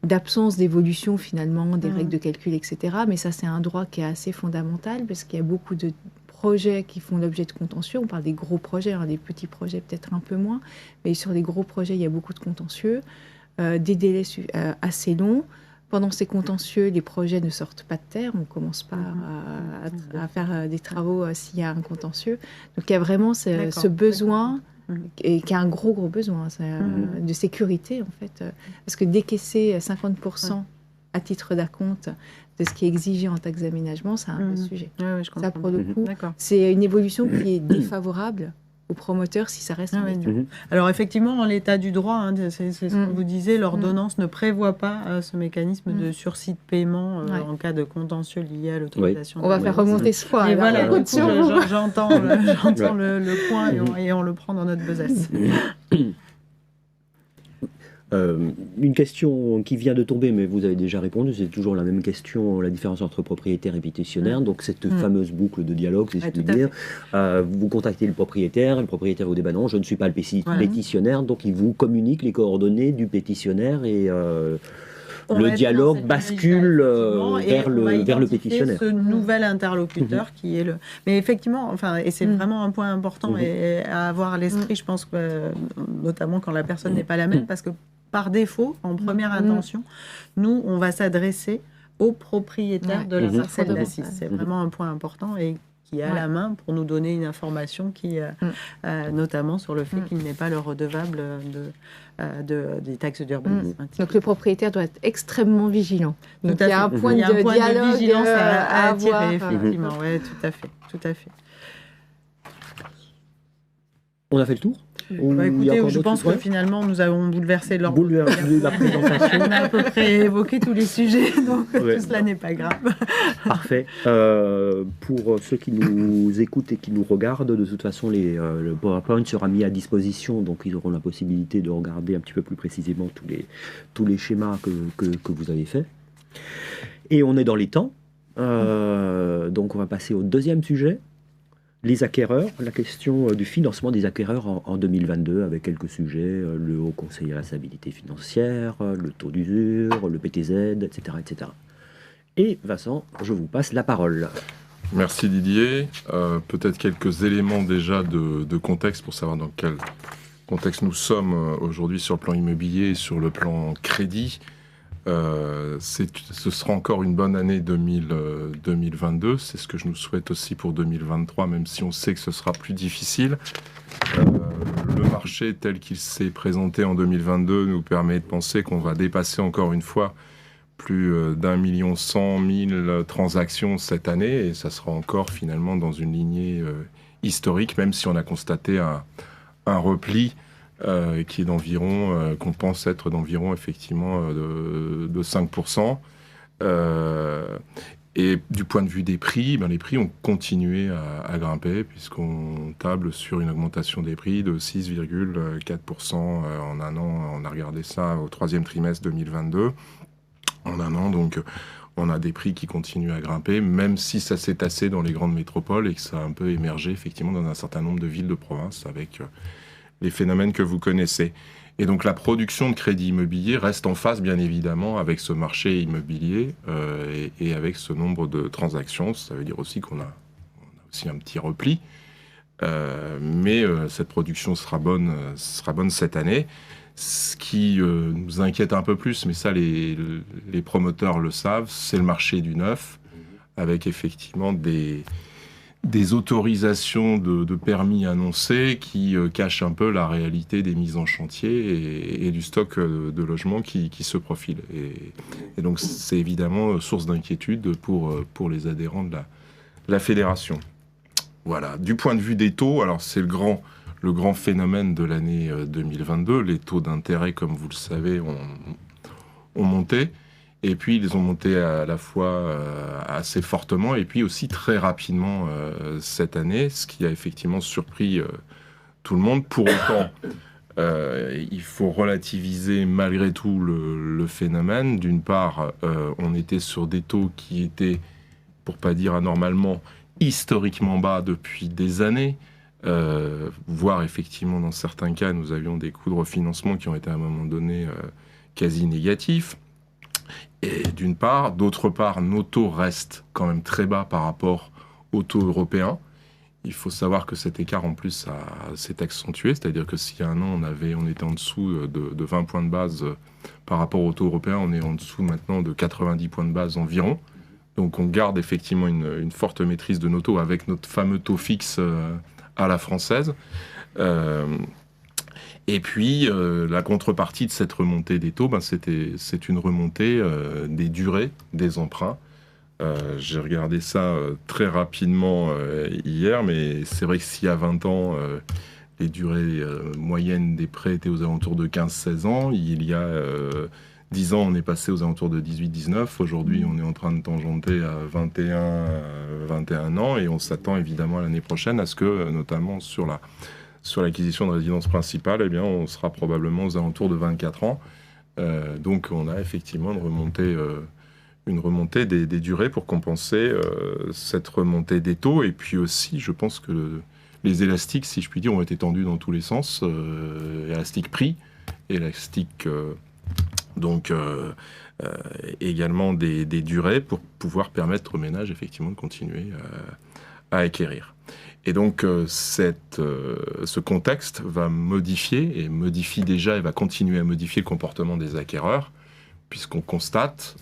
[SPEAKER 2] d'absence d'évolution finalement des règles de calcul, etc. Mais ça, c'est un droit qui est assez fondamental parce qu'il y a beaucoup de projets qui font l'objet de contentieux. On parle des gros projets, des petits projets peut-être un peu moins, mais sur les gros projets, il y a beaucoup de contentieux, des délais assez longs. Pendant ces contentieux, les projets ne sortent pas de terre. On ne commence pas à faire des travaux s'il y a un contentieux. Donc il y a vraiment ce besoin, et qui a un gros besoin de sécurité, en fait. Parce que décaisser 50% à titre d'acompte de ce qui est exigé en taxe d'aménagement, c'est un vrai sujet. Ça, pour le coup, c'est une évolution qui est défavorable aux promoteurs si ça reste en l'état.
[SPEAKER 3] Alors effectivement, en l'état du droit, c'est ce que vous disiez, l'ordonnance ne prévoit pas ce mécanisme de sursis de paiement en cas de contentieux lié à l'autorisation.
[SPEAKER 2] On va faire remonter ce point.
[SPEAKER 3] Et voilà, j'entends le point et on le prend dans notre besace.
[SPEAKER 1] Une question qui vient de tomber, mais vous avez déjà répondu, c'est toujours la même question, la différence entre propriétaire et pétitionnaire. Donc cette fameuse boucle de dialogue, c'est ce que je veux dire. Vous contactez le propriétaire vous dit bah non, je ne suis pas le pétitionnaire, donc il vous communique les coordonnées du pétitionnaire et le dialogue bascule vers le pétitionnaire.
[SPEAKER 3] Ce nouvel interlocuteur qui est le... Mais effectivement, enfin, et c'est vraiment un point important et à avoir à l'esprit, je pense, notamment quand la personne n'est pas la même, parce que par défaut, en première intention, nous, on va s'adresser aux propriétaires de la parcelle d'assises. C'est vraiment un point important et qui a la main pour nous donner une information qui, notamment sur le fait qu'il n'est pas le redevable des taxes d'urbanisme.
[SPEAKER 2] Donc le propriétaire doit être extrêmement vigilant. Donc il y a un point de dialogue
[SPEAKER 3] de vigilance à attirer, effectivement. Oui, tout à fait.
[SPEAKER 1] On a fait le tour?
[SPEAKER 3] Écoutez, je pense que finalement, nous avons bouleversé la présentation. On a à peu près évoqué tous les sujets, donc tout cela n'est pas grave.
[SPEAKER 1] Parfait. Pour ceux qui nous écoutent et qui nous regardent, de toute façon, le PowerPoint sera mis à disposition, donc ils auront la possibilité de regarder un petit peu plus précisément tous les schémas que vous avez faits. Et on est dans les temps, donc on va passer au deuxième sujet. Les acquéreurs, la question du financement des acquéreurs en 2022 avec quelques sujets, le Haut Conseil à la stabilité financière, le taux d'usure, le PTZ, etc., etc. Et Vincent, je vous passe la parole.
[SPEAKER 5] Merci Didier. Peut-être quelques éléments déjà de contexte pour savoir dans quel contexte nous sommes aujourd'hui sur le plan immobilier et sur le plan crédit. Ce sera encore une bonne année 2022, c'est ce que je nous souhaite aussi pour 2023, même si on sait que ce sera plus difficile. Le marché tel qu'il s'est présenté en 2022 nous permet de penser qu'on va dépasser encore une fois plus d'1,1 million transactions cette année, et ça sera encore finalement dans une lignée historique, même si on a constaté un repli qui est d'environ, qu'on pense être d'environ effectivement de 5%. Et du point de vue des prix, les prix ont continué à grimper puisqu'on table sur une augmentation des prix de 6,4% en un an. On a regardé ça au troisième trimestre 2022. En un an, donc on a des prix qui continuent à grimper, même si ça s'est tassé dans les grandes métropoles et que ça a un peu émergé effectivement dans un certain nombre de villes de province avec les phénomènes que vous connaissez. Et donc la production de crédit immobilier reste en phase, bien évidemment, avec ce marché immobilier et avec ce nombre de transactions. Ça veut dire aussi qu'on a aussi un petit repli. Mais cette production sera bonne cette année. Ce qui nous inquiète un peu plus, mais ça les promoteurs le savent, c'est le marché du neuf, avec effectivement des autorisations de permis annoncés qui cachent un peu la réalité des mises en chantier et du stock de logements qui se profile. Et donc c'est évidemment source d'inquiétude pour les adhérents de la fédération. Voilà. Du point de vue des taux, alors c'est le grand phénomène de l'année 2022. Les taux d'intérêt, comme vous le savez, ont monté. Et puis, ils ont monté à la fois assez fortement et puis aussi très rapidement cette année, ce qui a effectivement surpris tout le monde. Pour autant, il faut relativiser malgré tout le phénomène. D'une part, on était sur des taux qui étaient, pour pas dire anormalement, historiquement bas depuis des années. Voire effectivement, dans certains cas, nous avions des coûts de refinancement qui ont été à un moment donné quasi négatifs. Et d'une part, d'autre part, nos taux restent quand même très bas par rapport aux taux européens. Il faut savoir que cet écart, en plus, s'est accentué. C'est-à-dire que s'il y a un an, on était en dessous de 20 points de base par rapport aux taux européens, on est en dessous maintenant de 90 points de base environ. Donc on garde effectivement une forte maîtrise de nos taux avec notre fameux taux fixe à la française. Et puis, la contrepartie de cette remontée des taux, c'est une remontée des durées des emprunts. J'ai regardé ça très rapidement hier, mais c'est vrai que s'il y a 20 ans, les durées moyennes des prêts étaient aux alentours de 15-16 ans. Il y a 10 ans, on est passé aux alentours de 18-19. Aujourd'hui, on est en train de tangenter à 21 ans, et on s'attend évidemment à l'année prochaine à ce que, notamment sur l'acquisition de résidence principale, on sera probablement aux alentours de 24 ans. Donc on a effectivement une remontée des durées pour compenser cette remontée des taux. Et puis aussi, je pense que les élastiques, si je puis dire, ont été tendus dans tous les sens. Élastique prix, élastique également des durées pour pouvoir permettre aux ménages effectivement de continuer à acquérir. Et donc ce contexte va modifier, et modifie déjà et va continuer à modifier le comportement des acquéreurs, puisqu'on constate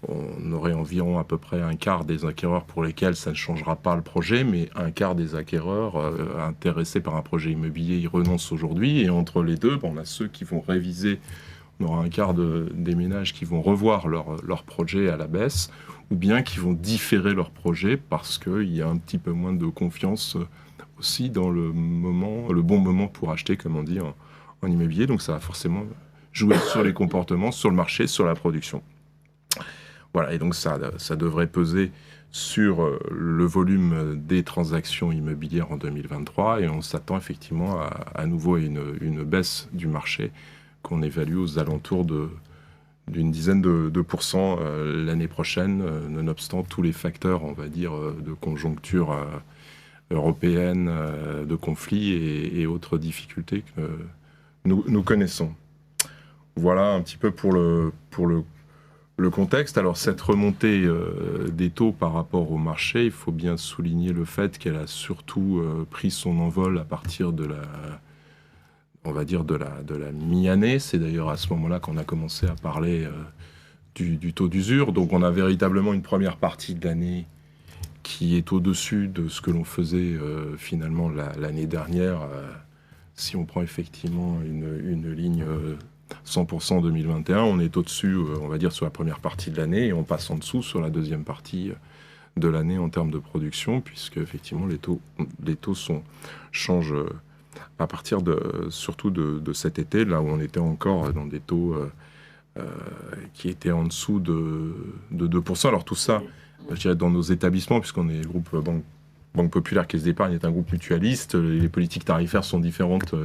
[SPEAKER 5] on aurait environ à peu près un quart des acquéreurs pour lesquels ça ne changera pas le projet, mais un quart des acquéreurs intéressés par un projet immobilier y renoncent aujourd'hui. Et entre les deux, on a ceux qui vont réviser, on aura un quart des ménages qui vont revoir leur projet à la baisse, ou bien qui vont différer leur projet parce qu'il y a un petit peu moins de confiance aussi dans le bon moment pour acheter, comme on dit, en immobilier. Donc ça va forcément jouer sur les comportements, sur le marché, sur la production. Voilà, et donc ça devrait peser sur le volume des transactions immobilières en 2023, et on s'attend effectivement à nouveau à une baisse du marché qu'on évalue aux alentours d'une dizaine de pourcents l'année prochaine, nonobstant tous les facteurs, on va dire, de conjoncture européenne, de conflits et autres difficultés que nous connaissons. Voilà un petit peu pour le contexte. Alors cette remontée des taux par rapport au marché, il faut bien souligner le fait qu'elle a surtout pris son envol à partir de la mi-année. C'est d'ailleurs à ce moment-là qu'on a commencé à parler du taux d'usure. Donc on a véritablement une première partie de l'année qui est au-dessus de ce que l'on faisait finalement l'année dernière. Si on prend effectivement une ligne 100% 2021, on est au-dessus, on va dire, sur la première partie de l'année, et on passe en dessous sur la deuxième partie de l'année en termes de production, puisque effectivement les taux changent à partir surtout de cet été, là où on était encore dans des taux qui étaient en dessous de 2%. Alors tout ça, je dirais, dans nos établissements, puisqu'on est le groupe Banque Populaire Caisse d'Épargne est un groupe mutualiste, les politiques tarifaires sont différentes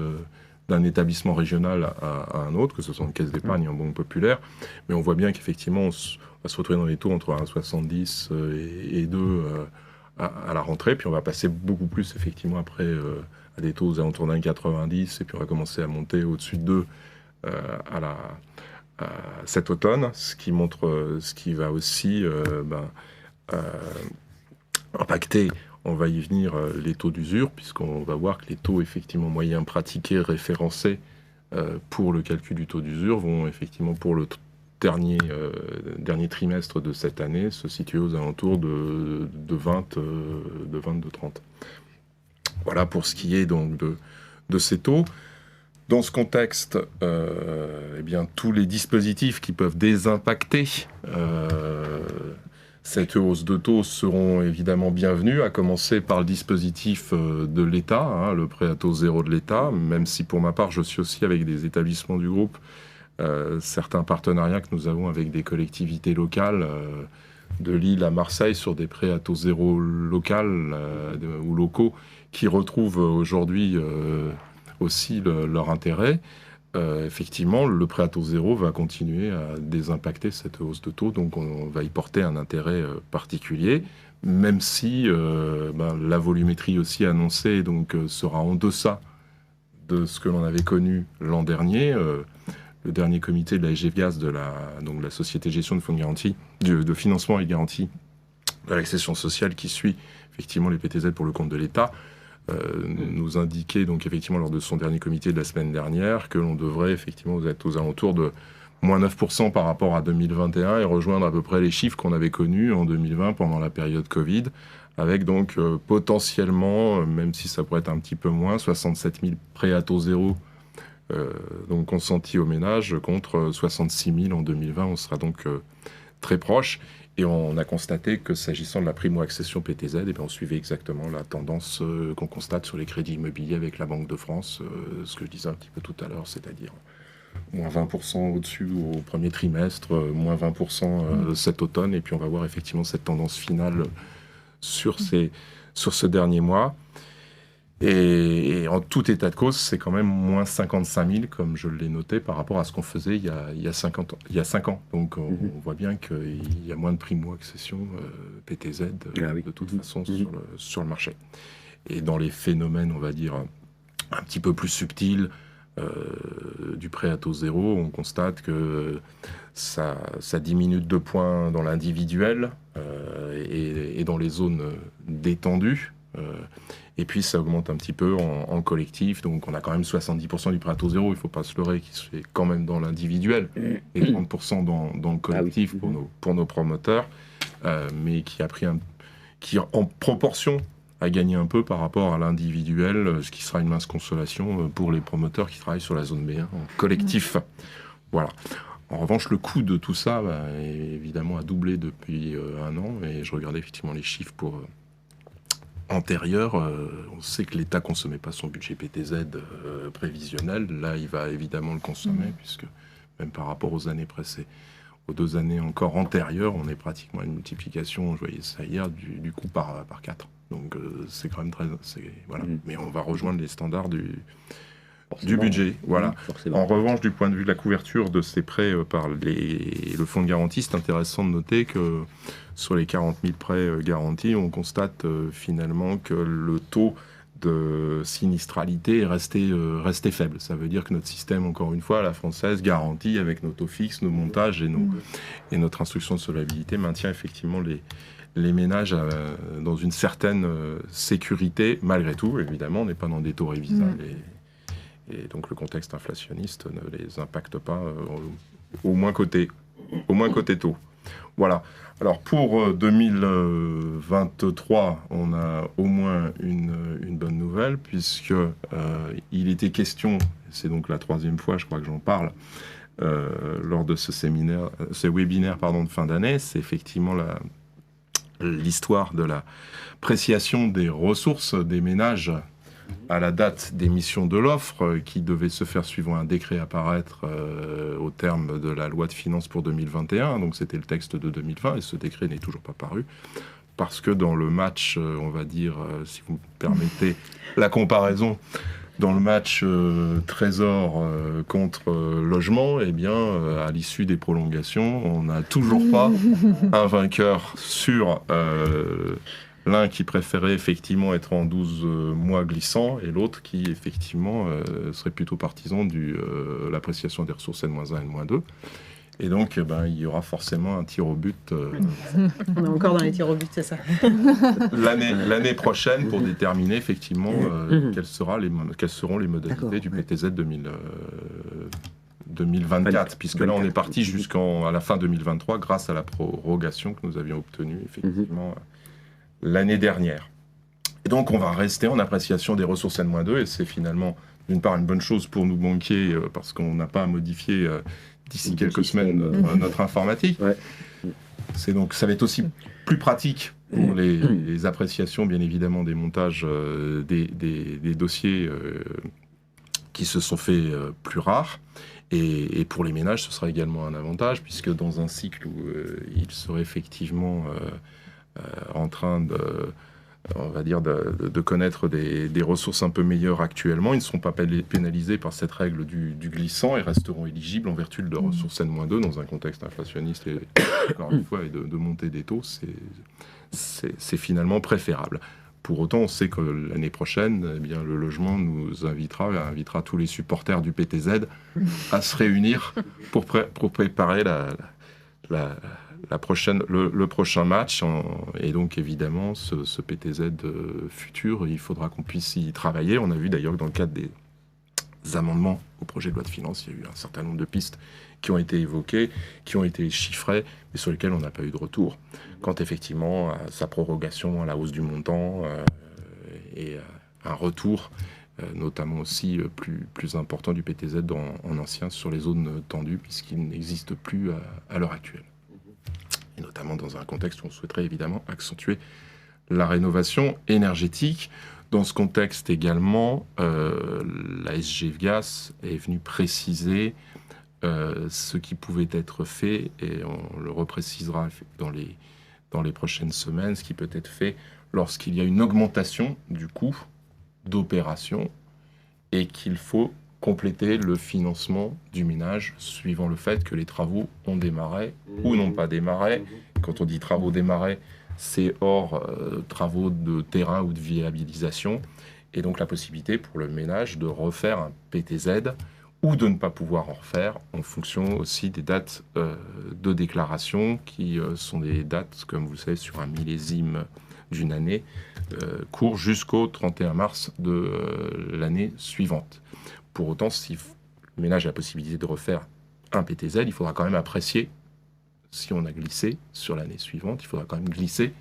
[SPEAKER 5] d'un établissement régional à un autre, que ce soit en caisse d'épargne ou en banque populaire. Mais on voit bien qu'effectivement, on va se retrouver dans les taux entre 1,70 et 2 à la rentrée. Puis on va passer beaucoup plus, effectivement, après à des taux aux alentours d'1,90. Et puis on va commencer à monter au-dessus de 2 cet automne, ce qui montre ce qui va aussi impacter. On va y venir, les taux d'usure, puisqu'on va voir que les taux effectivement moyens pratiqués, référencés pour le calcul du taux d'usure vont effectivement pour le dernier trimestre de cette année se situer aux alentours de 22-30. Voilà pour ce qui est donc de ces taux. Dans ce contexte, eh bien, tous les dispositifs qui peuvent désimpacter cette hausse de taux seront évidemment bienvenus, à commencer par le dispositif de l'État, le prêt à taux zéro de l'État, même si pour ma part je suis aussi avec des établissements du groupe, certains partenariats que nous avons avec des collectivités locales, de Lille à Marseille, sur des prêts à taux zéro local ou locaux, qui retrouvent aujourd'hui aussi leur intérêt. Effectivement, le prêt à taux zéro va continuer à désimpacter cette hausse de taux, donc on va y porter un intérêt particulier, même si la volumétrie aussi annoncée sera en deçà de ce que l'on avait connu l'an dernier. Le dernier comité de la SGVIAS, de la Société de gestion de fonds de garantie, de financement et garantie de l'accession sociale qui suit effectivement les PTZ pour le compte de l'État, nous indiquait donc effectivement lors de son dernier comité de la semaine dernière que l'on devrait effectivement être aux alentours de moins 9% par rapport à 2021 et rejoindre à peu près les chiffres qu'on avait connus en 2020 pendant la période Covid, avec donc potentiellement, même si ça pourrait être un petit peu moins, 67 000 prêts à taux zéro donc consentis aux ménages contre 66 000 en 2020. On sera donc très proche. Et on a constaté que s'agissant de la primo-accession PTZ, on suivait exactement la tendance qu'on constate sur les crédits immobiliers avec la Banque de France, ce que je disais un petit peu tout à l'heure, c'est-à-dire moins 20% au-dessus au premier trimestre, moins 20% cet automne, et puis on va voir effectivement cette tendance finale sur ce dernier mois. Et en tout état de cause, c'est quand même moins 55 000, comme je l'ai noté, par rapport à ce qu'on faisait il y a 5 ans. Donc on voit bien qu'il y a moins de primo-accession PTZ de toute façon sur le marché. Et dans les phénomènes, on va dire, un petit peu plus subtils du prêt à taux zéro, on constate que ça diminue de 2 points dans l'individuel et dans les zones détendues. Et puis ça augmente un petit peu en collectif, donc on a quand même 70% du prêt à taux zéro, il ne faut pas se leurrer, qui se fait quand même dans l'individuel, et 30% dans le collectif pour nos promoteurs, mais qui en proportion a gagné un peu par rapport à l'individuel, ce qui sera une mince consolation pour les promoteurs qui travaillent sur la zone B1 en collectif. Voilà. En revanche, le coût de tout ça, évidemment, a doublé depuis 1 an, et je regardais effectivement les chiffres pour... antérieur, on sait que l'État ne consommait pas son budget PTZ prévisionnel. Là, il va évidemment le consommer, puisque même par rapport aux années précédentes, aux 2 années encore antérieures, on est pratiquement à une multiplication, je voyais ça hier, du coût par 4. Donc c'est quand même très... Voilà. Mais on va rejoindre les standards du budget. Voilà. En revanche, du point de vue de la couverture de ces prêts par le fonds de garantie, c'est intéressant de noter que sur les 40 000 prêts garantis, on constate finalement que le taux de sinistralité est resté faible. Ça veut dire que notre système, encore une fois, à la française, garantie avec nos taux fixes, nos montages et notre instruction de solvabilité, maintient effectivement les ménages dans une certaine sécurité, malgré tout. Évidemment, on n'est pas dans des taux révisables et donc le contexte inflationniste ne les impacte pas, au moins côté taux. Voilà. Alors pour 2023, on a au moins une bonne nouvelle, puisque il était question, c'est donc la 3e fois je crois que j'en parle, lors de ce webinaire de fin d'année, c'est effectivement l'histoire de la appréciation des ressources des ménages à la date d'émission de l'offre, qui devait se faire suivant un décret à paraître au terme de la loi de finances pour 2021. Donc c'était le texte de 2020 et ce décret n'est toujours pas paru. Parce que dans le match, on va dire, si vous me permettez la comparaison, dans le match Trésor contre Logement, eh bien, à l'issue des prolongations, on n'a toujours pas un vainqueur sûr. L'un qui préférait effectivement être en 12 mois glissants et l'autre qui effectivement serait plutôt partisan de l'appréciation des ressources N-1 et N-2. Et donc il y aura forcément un tir au but.
[SPEAKER 3] On est encore dans les tirs au but, c'est ça.
[SPEAKER 5] L'année prochaine pour déterminer effectivement quelles seront les modalités du PTZ 2024, puisque là on est parti jusqu'à la fin 2023 grâce à la prorogation que nous avions obtenue effectivement l'année dernière. Et donc on va rester en appréciation des ressources N-2 et c'est finalement d'une part une bonne chose pour nous banquiers parce qu'on n'a pas à modifier d'ici quelques semaines notre informatique. Ouais. Donc ça va être aussi plus pratique pour les appréciations bien évidemment des montages des dossiers qui se sont faits plus rares. Et pour les ménages, ce sera également un avantage puisque dans un cycle où ils seraient effectivement en train de connaître des ressources un peu meilleures actuellement, ils ne seront pas pénalisés par cette règle du glissant et resteront éligibles en vertu de leurs ressources N-2 dans un contexte inflationniste et encore une fois et de montée des taux, c'est finalement préférable. Pour autant, on sait que l'année prochaine, eh bien, le logement nous invitera tous les supporters du PTZ à se réunir pour préparer le prochain match. Et donc, évidemment, ce PTZ futur, il faudra qu'on puisse y travailler. On a vu d'ailleurs que dans le cadre des amendements au projet de loi de finances, il y a eu un certain nombre de pistes qui ont été évoquées, qui ont été chiffrées, mais sur lesquelles on n'a pas eu de retour. Quant effectivement à sa prorogation, à la hausse du montant et un retour, notamment aussi plus important du PTZ en ancien sur les zones tendues, puisqu'il n'existe plus à l'heure actuelle. Et notamment dans un contexte où on souhaiterait évidemment accentuer la rénovation énergétique. Dans ce contexte également, la SGFGAS est venue préciser ce qui pouvait être fait, et on le reprécisera dans les prochaines semaines, ce qui peut être fait lorsqu'il y a une augmentation du coût d'opération et qu'il faut compléter le financement du ménage suivant le fait que les travaux ont démarré ou n'ont pas démarré. Quand on dit travaux démarrés, c'est hors travaux de terrain ou de viabilisation. Et donc la possibilité pour le ménage de refaire un PTZ ou de ne pas pouvoir en refaire en fonction aussi des dates de déclaration qui sont des dates, comme vous le savez, sur un millésime d'une année, court jusqu'au 31 mars de l'année suivante. Pour autant, si le ménage a la possibilité de refaire un PTZ, il faudra quand même apprécier si on a glissé sur l'année suivante, il faudra quand même glisser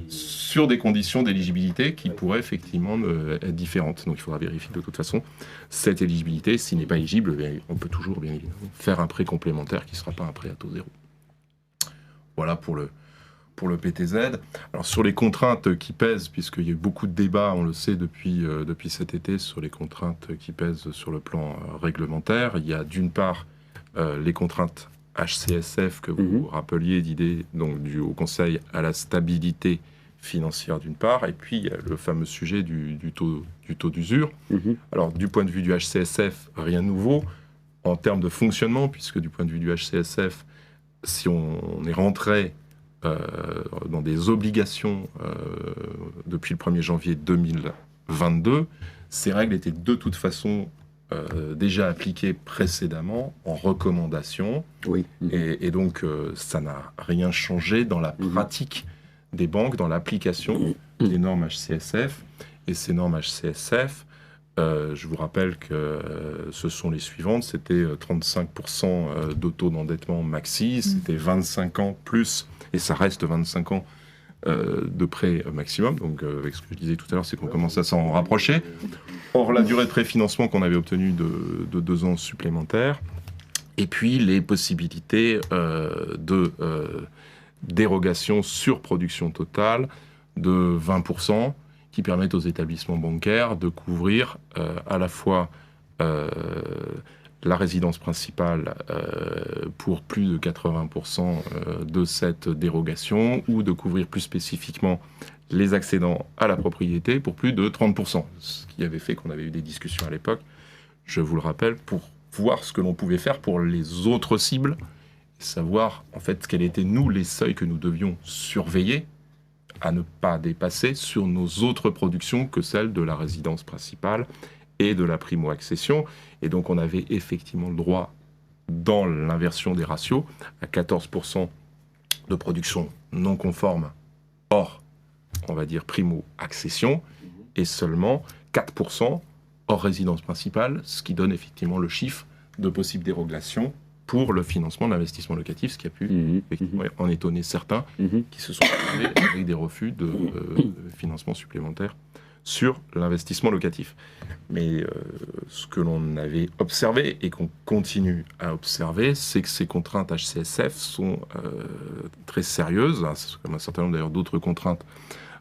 [SPEAKER 5] sur des conditions d'éligibilité qui pourraient effectivement être différentes. Donc il faudra vérifier de toute façon cette éligibilité. S'il n'est pas éligible, on peut toujours bien évidemment faire un prêt complémentaire qui ne sera pas un prêt à taux zéro. Voilà pour le PTZ. Alors sur les contraintes qui pèsent, puisqu'il y a eu beaucoup de débats, on le sait depuis cet été, sur les contraintes qui pèsent sur le plan réglementaire, il y a d'une part les contraintes HCSF que vous rappeliez, d'idée donc du Haut Conseil à la stabilité financière d'une part, et puis il y a le fameux sujet du taux d'usure. Alors du point de vue du HCSF, rien de nouveau en termes de fonctionnement, puisque du point de vue du HCSF, si on est rentré dans des obligations depuis le 1er janvier 2022, ces règles étaient de toute façon déjà appliquées précédemment en recommandation. Et donc ça n'a rien changé dans la pratique des banques, dans l'application des normes HCSF. Et ces normes HCSF, je vous rappelle que ce sont les suivantes. C'était 35% de taux d'endettement maxi, c'était 25 ans plus, et ça reste 25 ans de prêt maximum. Donc avec ce que je disais tout à l'heure, c'est qu'on commence à s'en rapprocher. Or, la durée de préfinancement qu'on avait obtenue de 2 ans supplémentaires, et puis les possibilités de dérogation sur production totale de 20%, qui permettent aux établissements bancaires de couvrir à la fois la résidence principale pour plus de 80% de cette dérogation, ou de couvrir plus spécifiquement les accédants à la propriété pour plus de 30%. Ce qui avait fait qu'on avait eu des discussions à l'époque, je vous le rappelle, pour voir ce que l'on pouvait faire pour les autres cibles, savoir en fait quels étaient, nous, les seuils que nous devions surveiller à ne pas dépasser sur nos autres productions que celles de la résidence principale et de la primo-accession. Et donc on avait effectivement le droit, dans l'inversion des ratios, à 14% de production non conforme hors, on va dire, primo-accession, et seulement 4% hors résidence principale, ce qui donne effectivement le chiffre de possibles dérogations pour le financement de l'investissement locatif, ce qui a pu en étonner certains qui se sont retrouvés avec des refus de financement supplémentaire sur l'investissement locatif. Mais ce que l'on avait observé et qu'on continue à observer, c'est que ces contraintes HCSF sont très sérieuses, comme un certain nombre d'ailleurs d'autres contraintes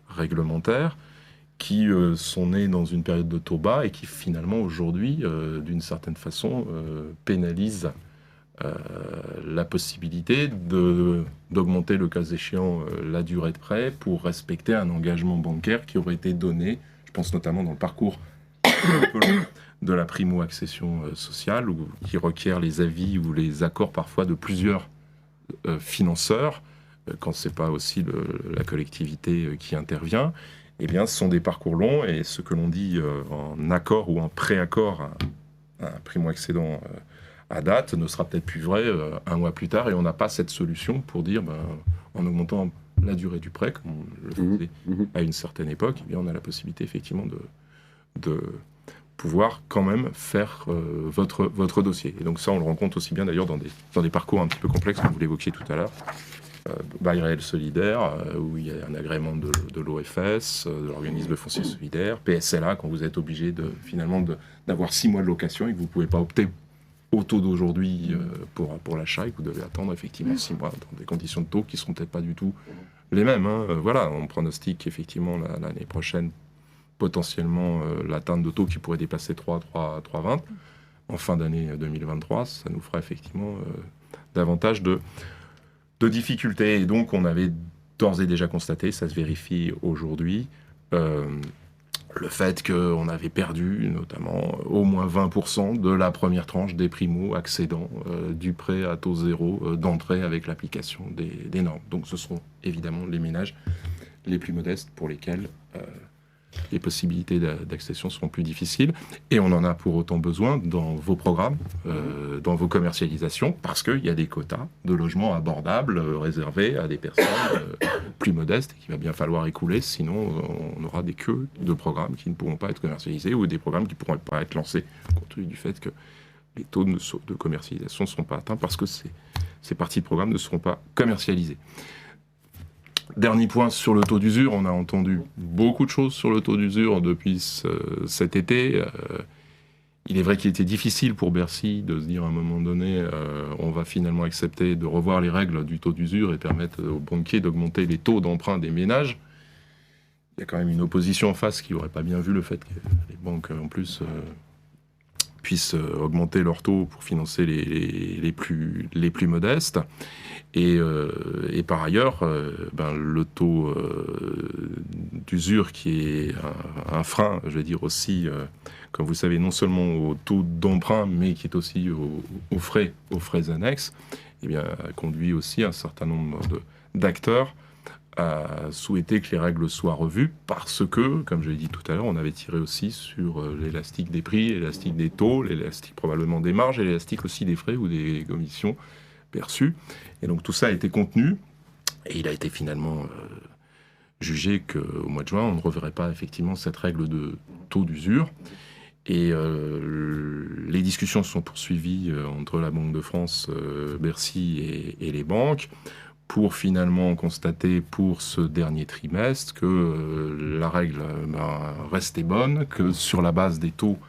[SPEAKER 5] réglementaires, qui sont nées dans une période de taux bas et qui finalement aujourd'hui, d'une certaine façon, pénalisent la possibilité d'augmenter le cas échéant la durée de prêt pour respecter un engagement bancaire qui aurait été donné, je pense notamment dans le parcours de la primo-accession sociale, qui requiert les avis ou les accords parfois de plusieurs financeurs, quand ce n'est pas aussi la collectivité qui intervient. Eh bien, ce sont des parcours longs, et ce que l'on dit en accord ou en pré-accord à un primo-accédant à date ne sera peut-être plus vrai un mois plus tard, et on n'a pas cette solution pour dire, en augmentant la durée du prêt, comme on le faisait à une certaine époque, eh bien, on a la possibilité effectivement de pouvoir quand même faire votre dossier. Et donc ça, on le rencontre aussi bien d'ailleurs dans des parcours un petit peu complexes, comme vous l'évoquiez tout à l'heure, bail réel solidaire, où il y a un agrément de l'OFS, de l'organisme de foncier solidaire, PSLA, quand vous êtes obligé d'avoir 6 mois de location et que vous ne pouvez pas opter au taux d'aujourd'hui pour l'achat, et que vous devez attendre effectivement 6 mois dans des conditions de taux qui ne seront peut-être pas du tout les mêmes. Voilà, on pronostique effectivement l'année prochaine potentiellement l'atteinte de taux qui pourrait dépasser 3,20 en fin d'année 2023. Ça nous fera effectivement davantage de difficultés. Et donc on avait d'ores et déjà constaté, ça se vérifie aujourd'hui, le fait qu'on avait perdu notamment au moins 20% de la première tranche des primo-accédants du prêt à taux zéro d'entrée avec l'application des normes. Donc ce seront évidemment les ménages les plus modestes pour lesquels les possibilités d'accession seront plus difficiles. Et on en a pour autant besoin dans vos programmes, dans vos commercialisations, parce qu'il y a des quotas de logements abordables réservés à des personnes plus modestes et qu'il va bien falloir écouler, sinon on aura des queues de programmes qui ne pourront pas être commercialisés ou des programmes qui ne pourront pas être lancés, compte tenu du fait que les taux de commercialisation ne seront pas atteints parce que ces parties de programme ne seront pas commercialisées. Dernier point sur le taux d'usure, on a entendu beaucoup de choses sur le taux d'usure depuis cet été. Il est vrai qu'il était difficile pour Bercy de se dire à un moment donné on va finalement accepter de revoir les règles du taux d'usure et permettre aux banquiers d'augmenter les taux d'emprunt des ménages. Il y a quand même une opposition en face qui n'aurait pas bien vu le fait que les banques en plus puissent augmenter leurs taux pour financer les plus modestes. Et par ailleurs, le taux d'usure qui est un frein, je vais dire aussi, comme vous le savez, non seulement au taux d'emprunt, mais qui est aussi aux frais annexes, eh bien, conduit aussi un certain nombre d'acteurs à souhaiter que les règles soient revues parce que, comme je l'ai dit tout à l'heure, on avait tiré aussi sur l'élastique des prix, l'élastique des taux, l'élastique probablement des marges et l'élastique aussi des frais ou des commissions perçues. Et donc tout ça a été contenu et il a été finalement jugé qu'au mois de juin, on ne reverrait pas effectivement cette règle de taux d'usure. Et les discussions se sont poursuivies entre la Banque de France, Bercy et les banques pour finalement constater pour ce dernier trimestre que la règle restait bonne, que sur la base des taux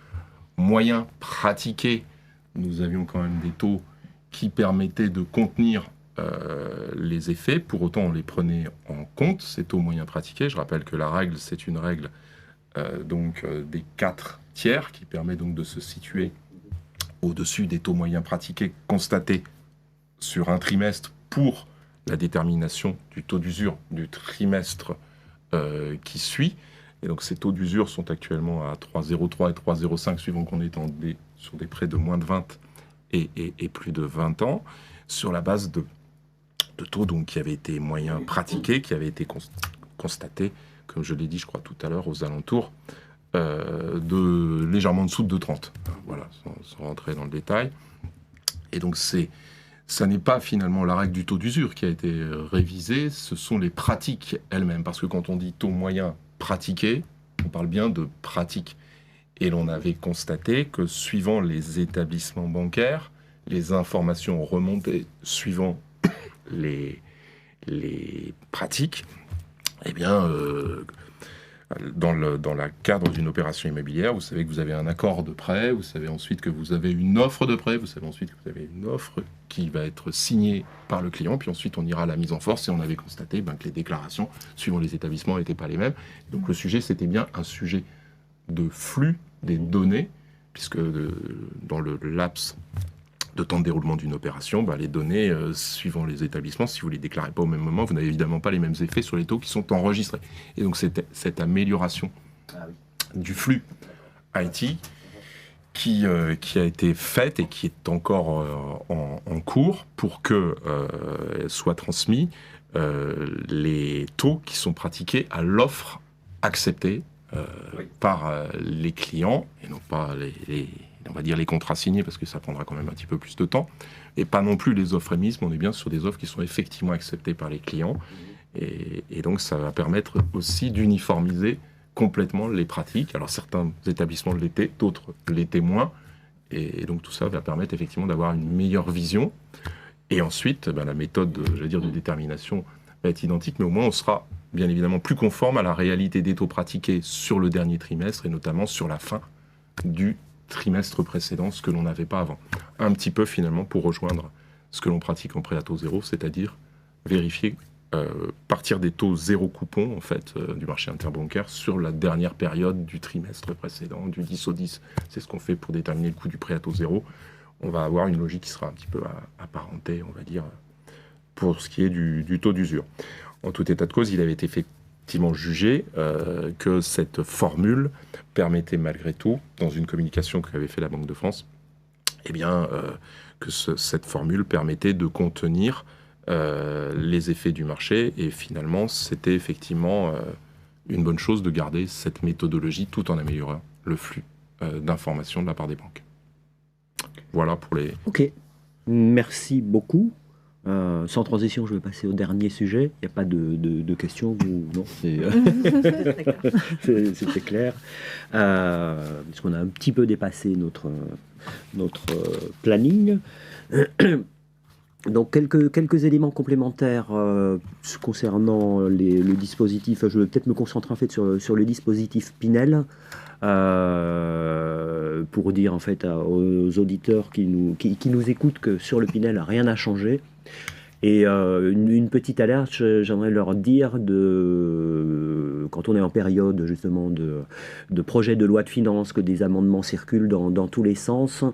[SPEAKER 5] moyens pratiqués, nous avions quand même des taux qui permettaient de contenir les effets. Pour autant, on les prenait en compte, ces taux moyens pratiqués. Je rappelle que la règle, c'est une règle des 4 tiers qui permet donc de se situer au-dessus des taux moyens pratiqués constatés sur un trimestre pour la détermination du taux d'usure du trimestre qui suit. Et donc ces taux d'usure sont actuellement à 3,03 et 3,05 suivant qu'on est sur des prêts de moins de 20 et plus de 20 ans, sur la base de taux donc, qui avaient été moyens pratiqués, qui avaient été constatés, comme je l'ai dit, je crois tout à l'heure, aux alentours de légèrement en dessous de 2,30. Voilà, sans rentrer dans le détail. Et donc ça n'est pas finalement la règle du taux d'usure qui a été révisée, ce sont les pratiques elles-mêmes. Parce que quand on dit taux moyen pratiqué, on parle bien de pratique. Et l'on avait constaté que suivant les établissements bancaires, les informations remontées suivant les pratiques, eh bien, dans le cadre d'une opération immobilière, vous savez que vous avez un accord de prêt, vous savez ensuite que vous avez une offre de prêt, vous savez ensuite que vous avez une offre qui va être signée par le client, puis ensuite on ira à la mise en force et on avait constaté que les déclarations, suivant les établissements, n'étaient pas les mêmes. Donc le sujet, c'était bien un sujet de flux des données, puisque dans le laps de temps de déroulement d'une opération, les données, suivant les établissements, si vous ne les déclarez pas au même moment, vous n'avez évidemment pas les mêmes effets sur les taux qui sont enregistrés. Et donc cette amélioration du flux IT qui a été faite et qui est encore en cours pour que soient transmis les taux qui sont pratiqués à l'offre acceptée par les clients, et non pas on va dire les contrats signés, parce que ça prendra quand même un petit peu plus de temps, et pas non plus les offres émises, mais on est bien sur des offres qui sont effectivement acceptées par les clients, et donc ça va permettre aussi d'uniformiser complètement les pratiques. Alors certains établissements l'étaient, d'autres l'étaient moins, et donc tout ça va permettre effectivement d'avoir une meilleure vision, et ensuite la méthode de détermination va être identique, mais au moins on sera bien évidemment plus conforme à la réalité des taux pratiqués sur le dernier trimestre, et notamment sur la fin du trimestre précédent, ce que l'on n'avait pas avant. Un petit peu finalement pour rejoindre ce que l'on pratique en prêt à taux zéro, c'est-à-dire vérifier, partir des taux zéro coupon en fait, du marché interbancaire sur la dernière période du trimestre précédent, du 10 au 10. C'est ce qu'on fait pour déterminer le coût du prêt à taux zéro. On va avoir une logique qui sera un petit peu apparentée, on va dire, pour ce qui est du taux d'usure. En tout état de cause, il avait été fait effectivement jugé que cette formule permettait malgré tout, dans une communication qu'avait fait la Banque de France, eh bien, que cette formule permettait de contenir les effets du marché. Et finalement, c'était effectivement une bonne chose de garder cette méthodologie tout en améliorant le flux d'informations de la part des banques. Voilà pour les...
[SPEAKER 1] Ok, merci beaucoup. Sans transition, je vais passer au dernier sujet. Il n'y a pas de questions non, c'était clair. Puisqu'on a un petit peu dépassé notre planning. Donc quelques éléments complémentaires concernant le dispositif. Je vais peut-être me concentrer en fait sur le dispositif Pinel. Pour dire en fait aux auditeurs qui nous écoutent que sur le Pinel rien n'a changé. Et une petite alerte, j'aimerais leur dire quand on est en période justement de projet de loi de finances, que des amendements circulent dans tous les sens,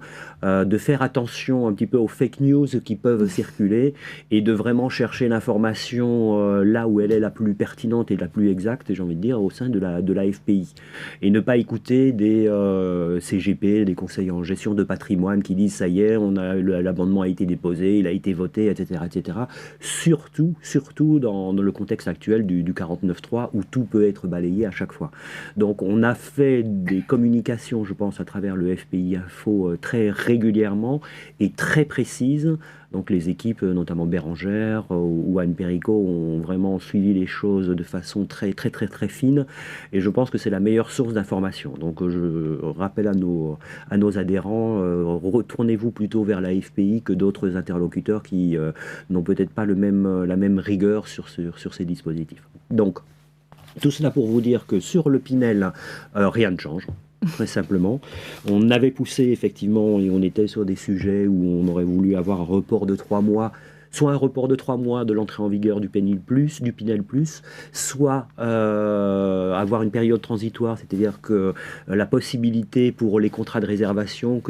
[SPEAKER 1] de faire attention un petit peu aux fake news qui peuvent circuler et de vraiment chercher l'information là où elle est la plus pertinente et la plus exacte, j'ai envie de dire, au sein de la FPI. Et ne pas écouter des CGP, des conseillers en gestion de patrimoine qui disent ça y est, l'amendement a été déposé, il a été voté, etc. etc. Surtout dans le contexte actuel du 49.3 où tout peut être balayé à chaque fois. Donc on a fait des communications, je pense, à travers le FPI Info très régulièrement et très précises. Donc les équipes, notamment Bérangère ou Anne Péricot, ont vraiment suivi les choses de façon très fine. Et je pense que c'est la meilleure source d'information. Donc je rappelle à nos adhérents, retournez-vous plutôt vers la FPI que d'autres interlocuteurs qui n'ont peut-être pas la même rigueur sur ces dispositifs. Donc tout cela pour vous dire que sur le Pinel, rien ne change. Très simplement. On avait poussé effectivement et on était sur des sujets où on aurait voulu avoir un report de 3 mois, soit un report de 3 mois de l'entrée en vigueur du Pinel+, soit avoir une période transitoire, c'est-à-dire que la possibilité pour les contrats de réservation,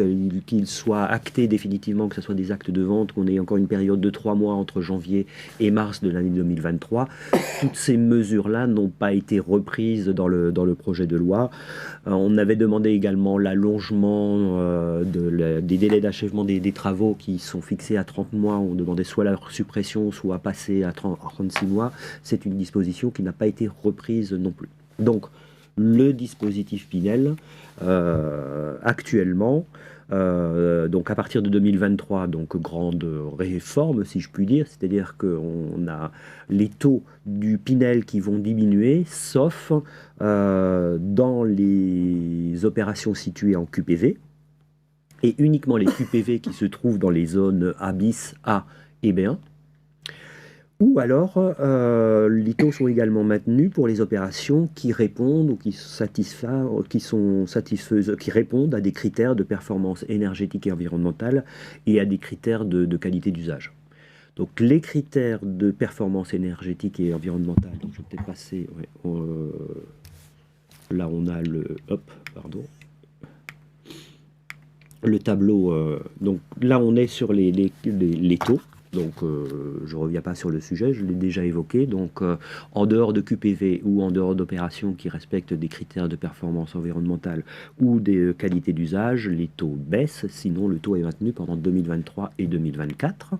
[SPEAKER 1] qu'ils soient actés définitivement, que ce soit des actes de vente, qu'on ait encore une période de 3 mois entre janvier et mars de l'année 2023. Toutes ces mesures-là n'ont pas été reprises dans le projet de loi. On avait demandé également l'allongement des délais d'achèvement des travaux qui sont fixés à 30 mois. On demandait soit la suppression, soit passer à 36 mois. C'est une disposition qui n'a pas été reprise non plus. Donc, le dispositif Pinel, actuellement, donc à partir de 2023, donc grande réforme, si je puis dire, c'est-à-dire qu'on a les taux du Pinel qui vont diminuer, sauf dans les opérations situées en QPV, et uniquement les QPV qui se trouvent dans les zones A bis, A et B1. Ou alors, les taux sont également maintenus pour les opérations qui répondent ou qui répondent à des critères de performance énergétique et environnementale et à des critères de qualité d'usage. Donc, les critères de performance énergétique et environnementale, donc je vais peut-être passer... Ouais, là, on a le tableau. Donc là, on est sur les taux. Donc, je ne reviens pas sur le sujet, je l'ai déjà évoqué. Donc, en dehors de QPV ou en dehors d'opérations qui respectent des critères de performance environnementale ou des qualités d'usage, les taux baissent. Sinon, le taux est maintenu pendant 2023 et 2024.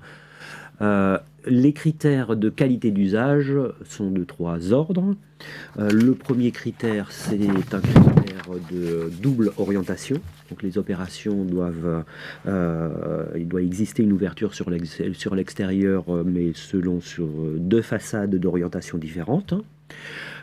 [SPEAKER 1] Les critères de qualité d'usage sont de 3 ordres. Le premier critère, c'est un critère de double orientation. Donc les opérations il doit exister une ouverture sur l'extérieur, mais sur 2 façades d'orientation différentes.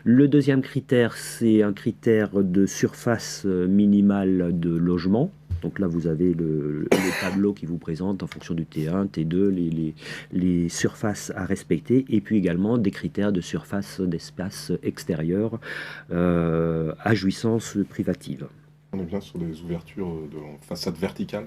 [SPEAKER 1] Le deuxième critère, c'est un critère de surface minimale de logement. Donc là, vous avez le tableau qui vous présente en fonction du T1, T2, les surfaces à respecter, et puis également des critères de surface d'espace extérieur à jouissance privative.
[SPEAKER 5] On est bien sur des ouvertures en façade verticale.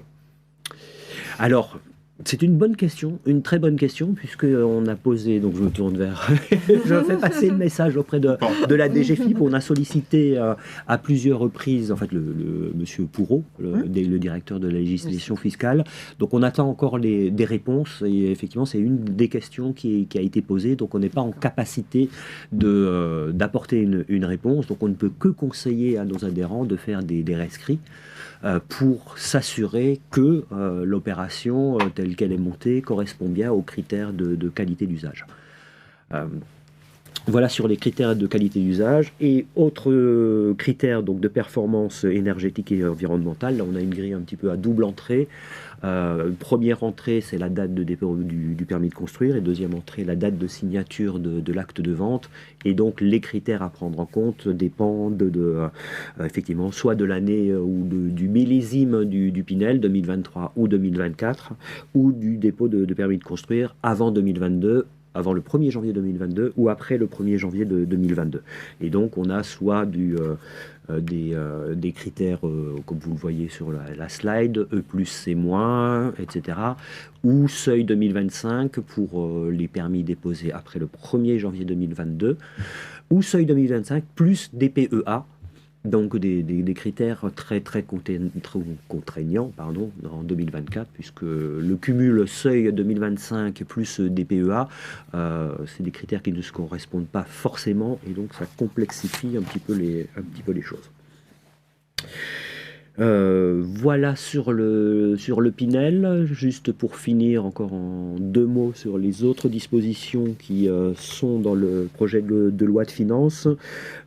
[SPEAKER 1] Alors, C'est une bonne question, une très bonne question, puisqu'on a posé, donc je me tourne vers, je fais passer le message auprès de la DGFiP. On a sollicité à plusieurs reprises, en fait, le monsieur Pourreau, le directeur de la législation fiscale. Donc on attend encore des réponses, et effectivement, c'est une des questions qui a été posée. Donc on n'est pas en capacité d'apporter une réponse. Donc on ne peut que conseiller à nos adhérents de faire des rescrits pour s'assurer que l'opération telle qu'elle est montée correspond bien aux critères de qualité d'usage. Voilà sur les critères de qualité d'usage. Et autres critères donc, de performance énergétique et environnementale, là on a une grille un petit peu à double entrée. Première entrée, c'est la date de dépôt du permis de construire, et deuxième entrée, la date de signature de l'acte de vente. Et donc les critères à prendre en compte dépendent effectivement soit de l'année ou du millésime du Pinel 2023 ou 2024, ou du dépôt de permis de construire avant 2022, avant le 1er janvier 2022 ou après le 1er janvier 2022. Et donc on a soit des critères, comme vous le voyez sur la slide, E+, C-, etc., ou seuil 2025 pour les permis déposés après le 1er janvier 2022, ou seuil 2025 plus DPEA, donc des critères très contraignants en 2024, puisque le cumul seuil 2025 plus DPEA, c'est des critères qui ne se correspondent pas forcément, et donc ça complexifie un petit peu les choses. Voilà sur le Pinel. Juste pour finir, encore en 2 mots sur les autres dispositions qui sont dans le projet de loi de finances,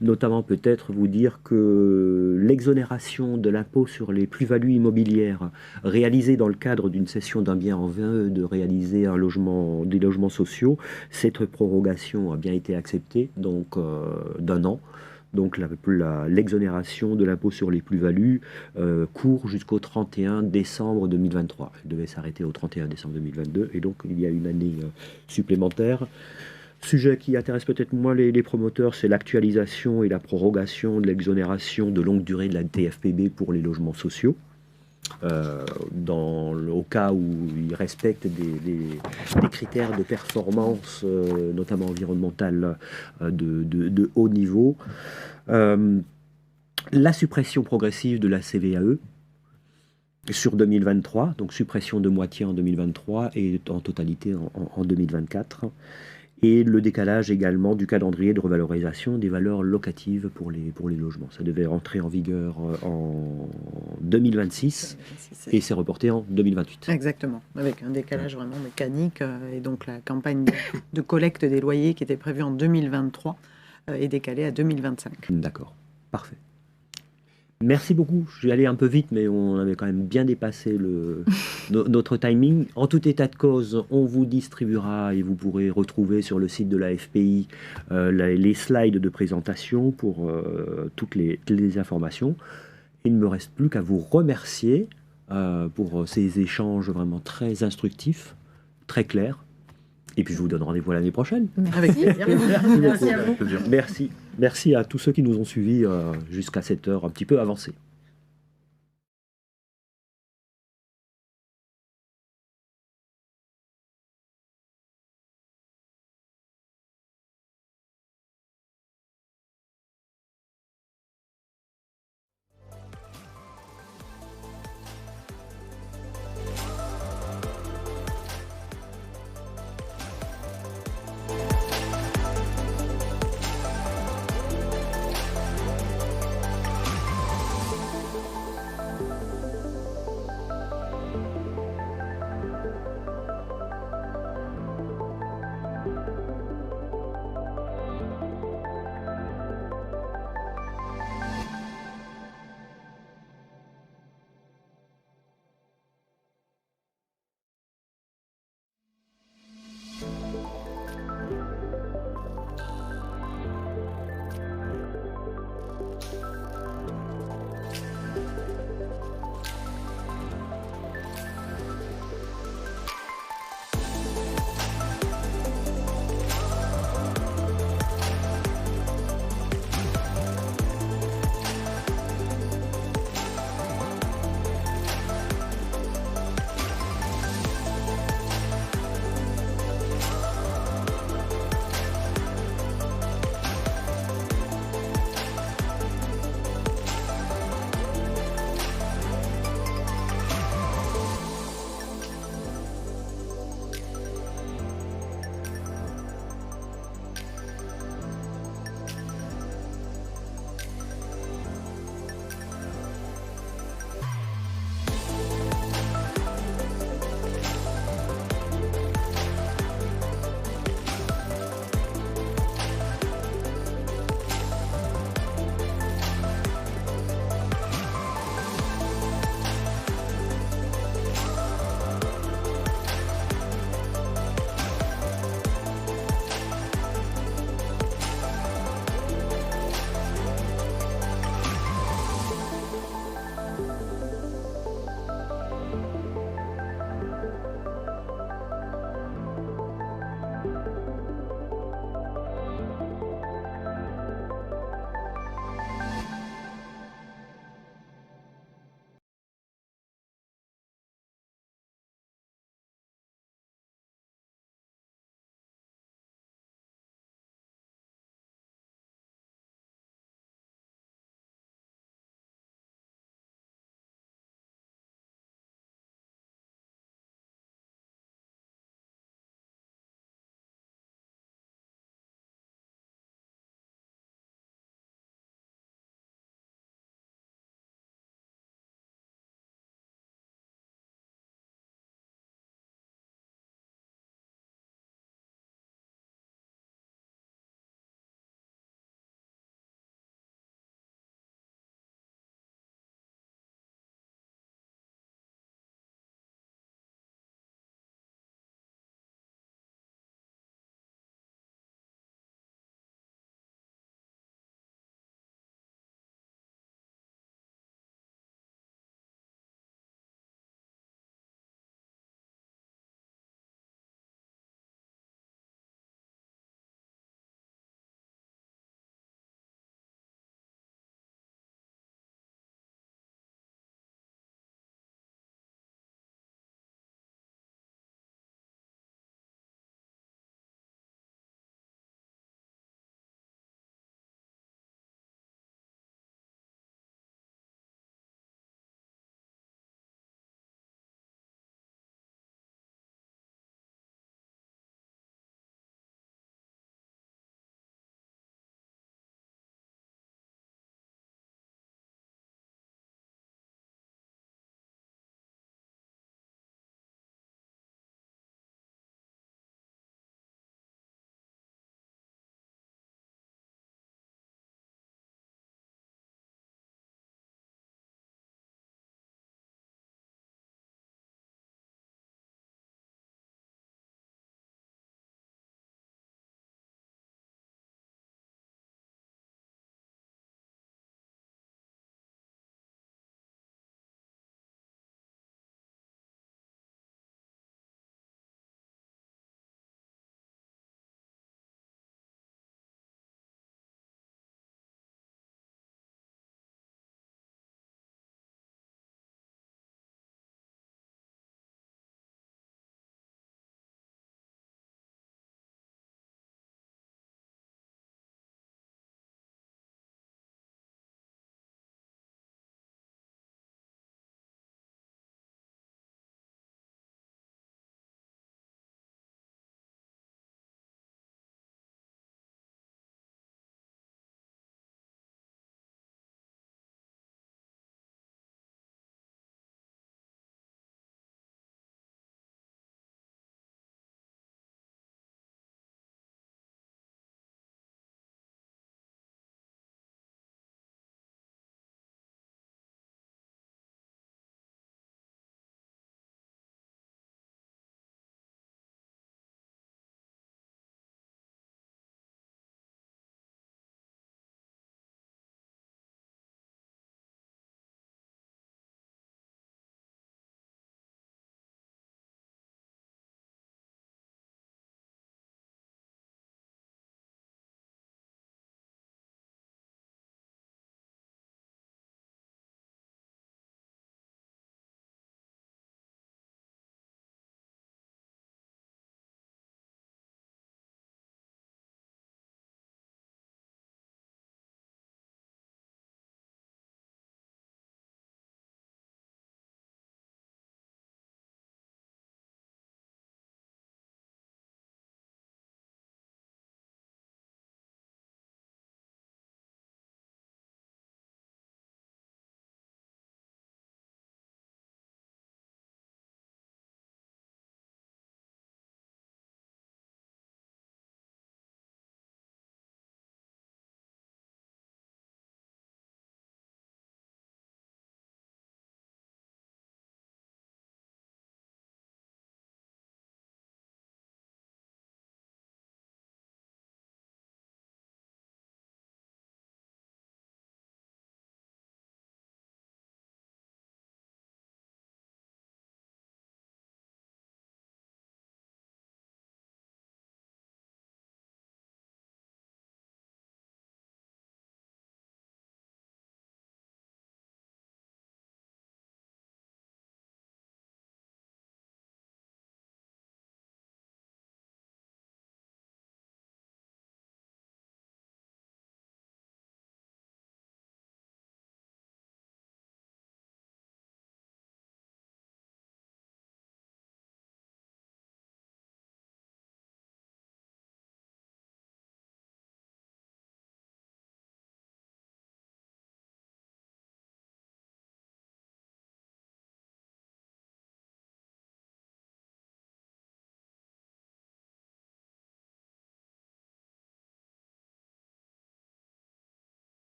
[SPEAKER 1] notamment peut-être vous dire que l'exonération de l'impôt sur les plus-values immobilières réalisées dans le cadre d'une cession d'un bien en vue de réaliser des logements sociaux, cette prorogation a bien été acceptée, donc d'1 an. Donc l'exonération de l'impôt sur les plus-values court jusqu'au 31 décembre 2023. Elle devait s'arrêter au 31 décembre 2022, et donc il y a une année supplémentaire. Sujet qui intéresse peut-être moins les promoteurs, c'est l'actualisation et la prorogation de l'exonération de longue durée de la TFPB pour les logements sociaux. Au cas où ils respectent des critères de performance, notamment environnementale, de haut niveau. La suppression progressive de la CVAE sur 2023, donc suppression de moitié en 2023 et en totalité en 2024. Et le décalage également du calendrier de revalorisation des valeurs locatives pour les logements. Ça devait rentrer en vigueur en 2026 et c'est reporté en 2028.
[SPEAKER 3] Exactement, avec un décalage vraiment mécanique. Et donc la campagne de collecte des loyers qui était prévue en 2023 est décalée à 2025.
[SPEAKER 1] D'accord, parfait. Merci beaucoup. Je vais aller un peu vite, mais on avait quand même bien dépassé notre timing. En tout état de cause, on vous distribuera et vous pourrez retrouver sur le site de la FPI les slides de présentation pour toutes les informations. Il ne me reste plus qu'à vous remercier pour ces échanges vraiment très instructifs, très clairs. Et puis je vous donne rendez-vous l'année prochaine.
[SPEAKER 3] Avec plaisir.
[SPEAKER 4] Merci à vous.
[SPEAKER 1] Merci à tous ceux qui nous ont suivis jusqu'à cette heure un petit peu avancée.